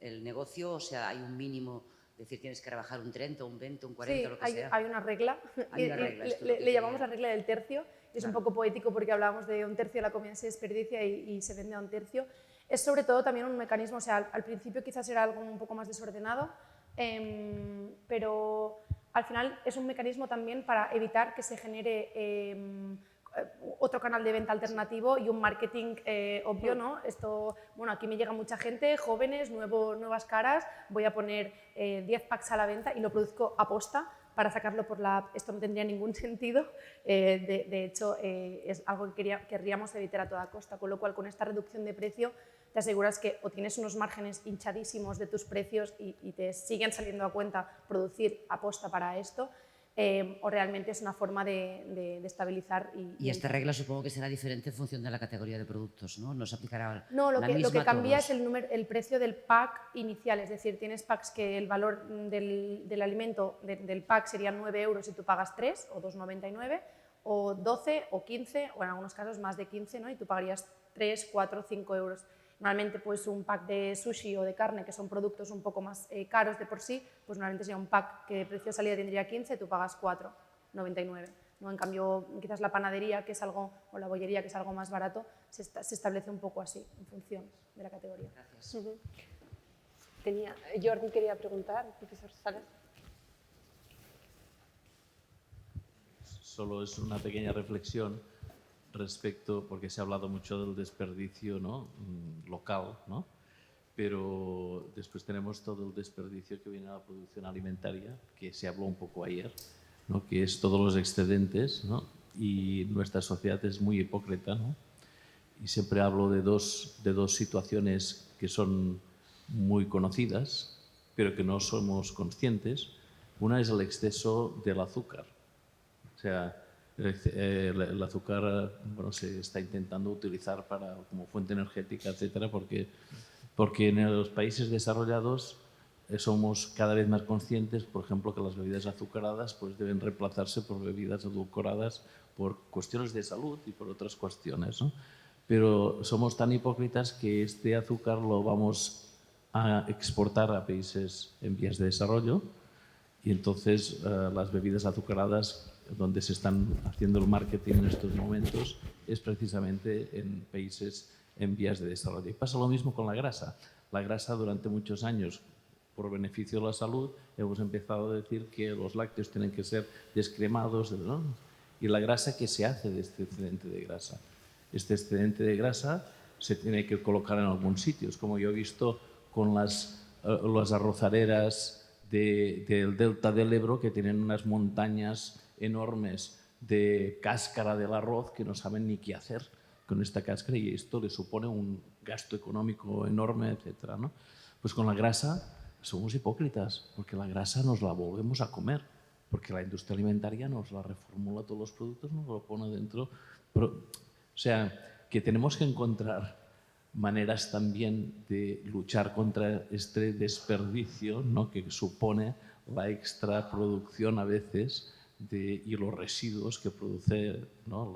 negocio? O sea, hay un mínimo, es decir, tienes que rebajar un 30, un 20, un 40, lo que sea. Hay una regla, Hay una regla, le llamamos la regla del tercio. Es un poco poético porque hablábamos de un tercio de la comida se desperdicia y se vende a un tercio. Es sobre todo también un mecanismo, o sea, al principio quizás era algo un poco más desordenado, pero al final es un mecanismo también para evitar que se genere otro canal de venta alternativo y un marketing obvio, ¿no? Esto, bueno, aquí me llega mucha gente, jóvenes, nuevas caras, voy a poner 10 packs a la venta y lo produzco a posta para sacarlo por la app. Esto no tendría ningún sentido, de hecho es algo que querríamos evitar a toda costa, con lo cual con esta reducción de precio te aseguras que o tienes unos márgenes hinchadísimos de tus precios y te siguen saliendo a cuenta producir aposta para esto, o realmente es una forma de estabilizar. Y esta regla supongo que será diferente en función de la categoría de productos, ¿no? No se aplicará No, lo la que misma a cambia todos. es el precio del pack inicial, es decir, tienes packs que el valor del alimento del pack serían 9 euros y tú pagas 3 o 2,99, o 12 o 15, o en algunos casos más de 15, ¿no? Y tú pagarías 3, 4, 5 euros. Normalmente pues un pack de sushi o de carne, que son productos un poco más caros de por sí, pues normalmente sería un pack que de precio de salida tendría 15, tú pagas 4,99. ¿No? En cambio, quizás la panadería, que es algo, o la bollería, que es algo más barato, se establece un poco así, en función de la categoría. Gracias. Jordi quería preguntar, profesor Sales. Solo es una pequeña reflexión respecto, porque se ha hablado mucho del desperdicio, ¿no? Local, ¿no? Pero después tenemos todo el desperdicio que viene a la producción alimentaria, que se habló un poco ayer, ¿no? Que es todos los excedentes, ¿no? Y nuestra sociedad es muy hipócrita, ¿no? Y siempre hablo de dos situaciones que son muy conocidas, pero que no somos conscientes. Una es el exceso del azúcar. O sea, el azúcar, bueno, se está intentando utilizar como fuente energética, etcétera, porque en los países desarrollados somos cada vez más conscientes, por ejemplo, que las bebidas azucaradas pues deben reemplazarse por bebidas edulcoradas por cuestiones de salud y por otras cuestiones, ¿no? Pero somos tan hipócritas que este azúcar lo vamos a exportar a países en vías de desarrollo y entonces las bebidas azucaradas donde se están haciendo el marketing en estos momentos es precisamente en países en vías de desarrollo. Y pasa lo mismo con la grasa. La grasa durante muchos años, por beneficio de la salud, hemos empezado a decir que los lácteos tienen que ser descremados, ¿no? Y la grasa, ¿qué se hace de este excedente de grasa? Este excedente de grasa se tiene que colocar en algún sitio. Es como yo he visto con las arrozareras del delta del Ebro, que tienen unas montañas enormes de cáscara del arroz que no saben ni qué hacer con esta cáscara y esto le supone un gasto económico enorme, etcétera, ¿no? Pues con la grasa somos hipócritas, porque la grasa nos la volvemos a comer, porque la industria alimentaria nos la reformula todos los productos, nos lo pone dentro. O sea, que tenemos que encontrar maneras también de luchar contra este desperdicio, ¿no? Que supone la extraproducción a veces y los residuos que produce, ¿no?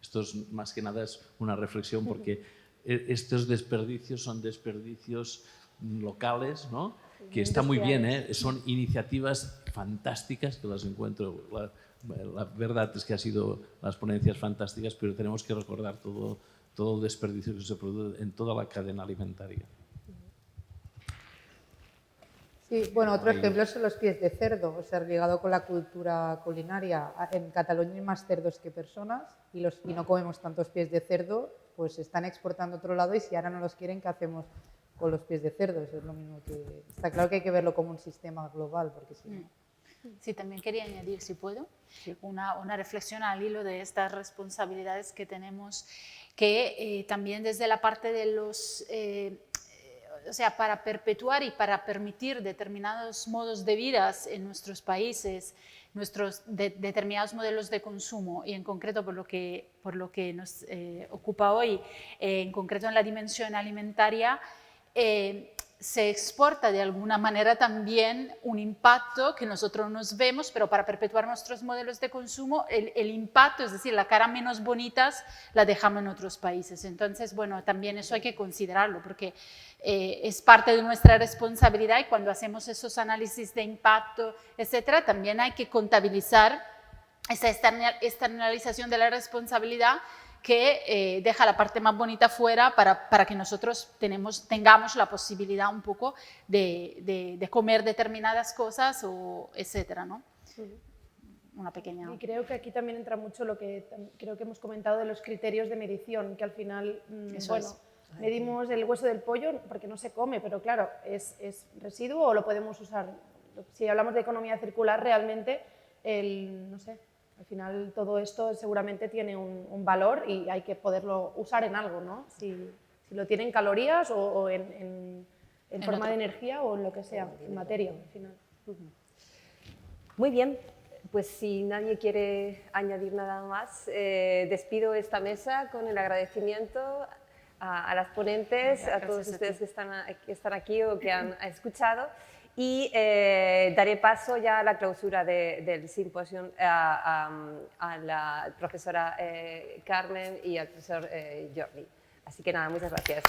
Esto es más que nada es una reflexión porque estos desperdicios son desperdicios locales, ¿no? Que está muy bien, ¿eh? Son iniciativas fantásticas que las encuentro. La verdad es que han sido las ponencias fantásticas, pero tenemos que recordar todo el desperdicio que se produce en toda la cadena alimentaria. Sí, bueno, otro ejemplo son los pies de cerdo, o sea, ligado con la cultura culinaria. En Cataluña hay más cerdos que personas y no comemos tantos pies de cerdo, pues se están exportando a otro lado y si ahora no los quieren, ¿qué hacemos con los pies de cerdo? Eso es lo mismo que... Está claro que hay que verlo como un sistema global, porque si no... Sí, también quería añadir, si puedo, una reflexión al hilo de estas responsabilidades que tenemos, que también desde la parte de los... o sea, para perpetuar y para permitir determinados modos de vida en nuestros países, determinados modelos de consumo, y en concreto por lo que nos ocupa hoy, en concreto en la dimensión alimentaria, se exporta de alguna manera también un impacto que nosotros nos vemos, pero para perpetuar nuestros modelos de consumo, el impacto, es decir, la cara menos bonitas, la dejamos en otros países. Entonces, bueno, también eso hay que considerarlo, porque es parte de nuestra responsabilidad y cuando hacemos esos análisis de impacto, etcétera, también hay que contabilizar esa externalización de la responsabilidad que deja la parte más bonita fuera para que nosotros tengamos la posibilidad un poco de comer determinadas cosas, etcétera, ¿no? Una pequeña... Y creo que aquí también entra mucho lo que creo que hemos comentado de los criterios de medición, que al final, bueno, medimos el hueso del pollo porque no se come, pero claro, ¿es residuo o lo podemos usar? Si hablamos de economía circular, realmente, no sé, al final todo esto seguramente tiene un valor y hay que poderlo usar en algo, ¿no? Si lo tiene en calorías o en forma de energía o en lo que sea, en materia al final. Muy bien, Pues si nadie quiere añadir nada más, despido esta mesa con el agradecimiento a las ponentes, a todos ustedes que están aquí o que han escuchado, y daré paso ya a la clausura del simposio a la profesora Carmen y al profesor Jordi. Así que nada, muchas gracias.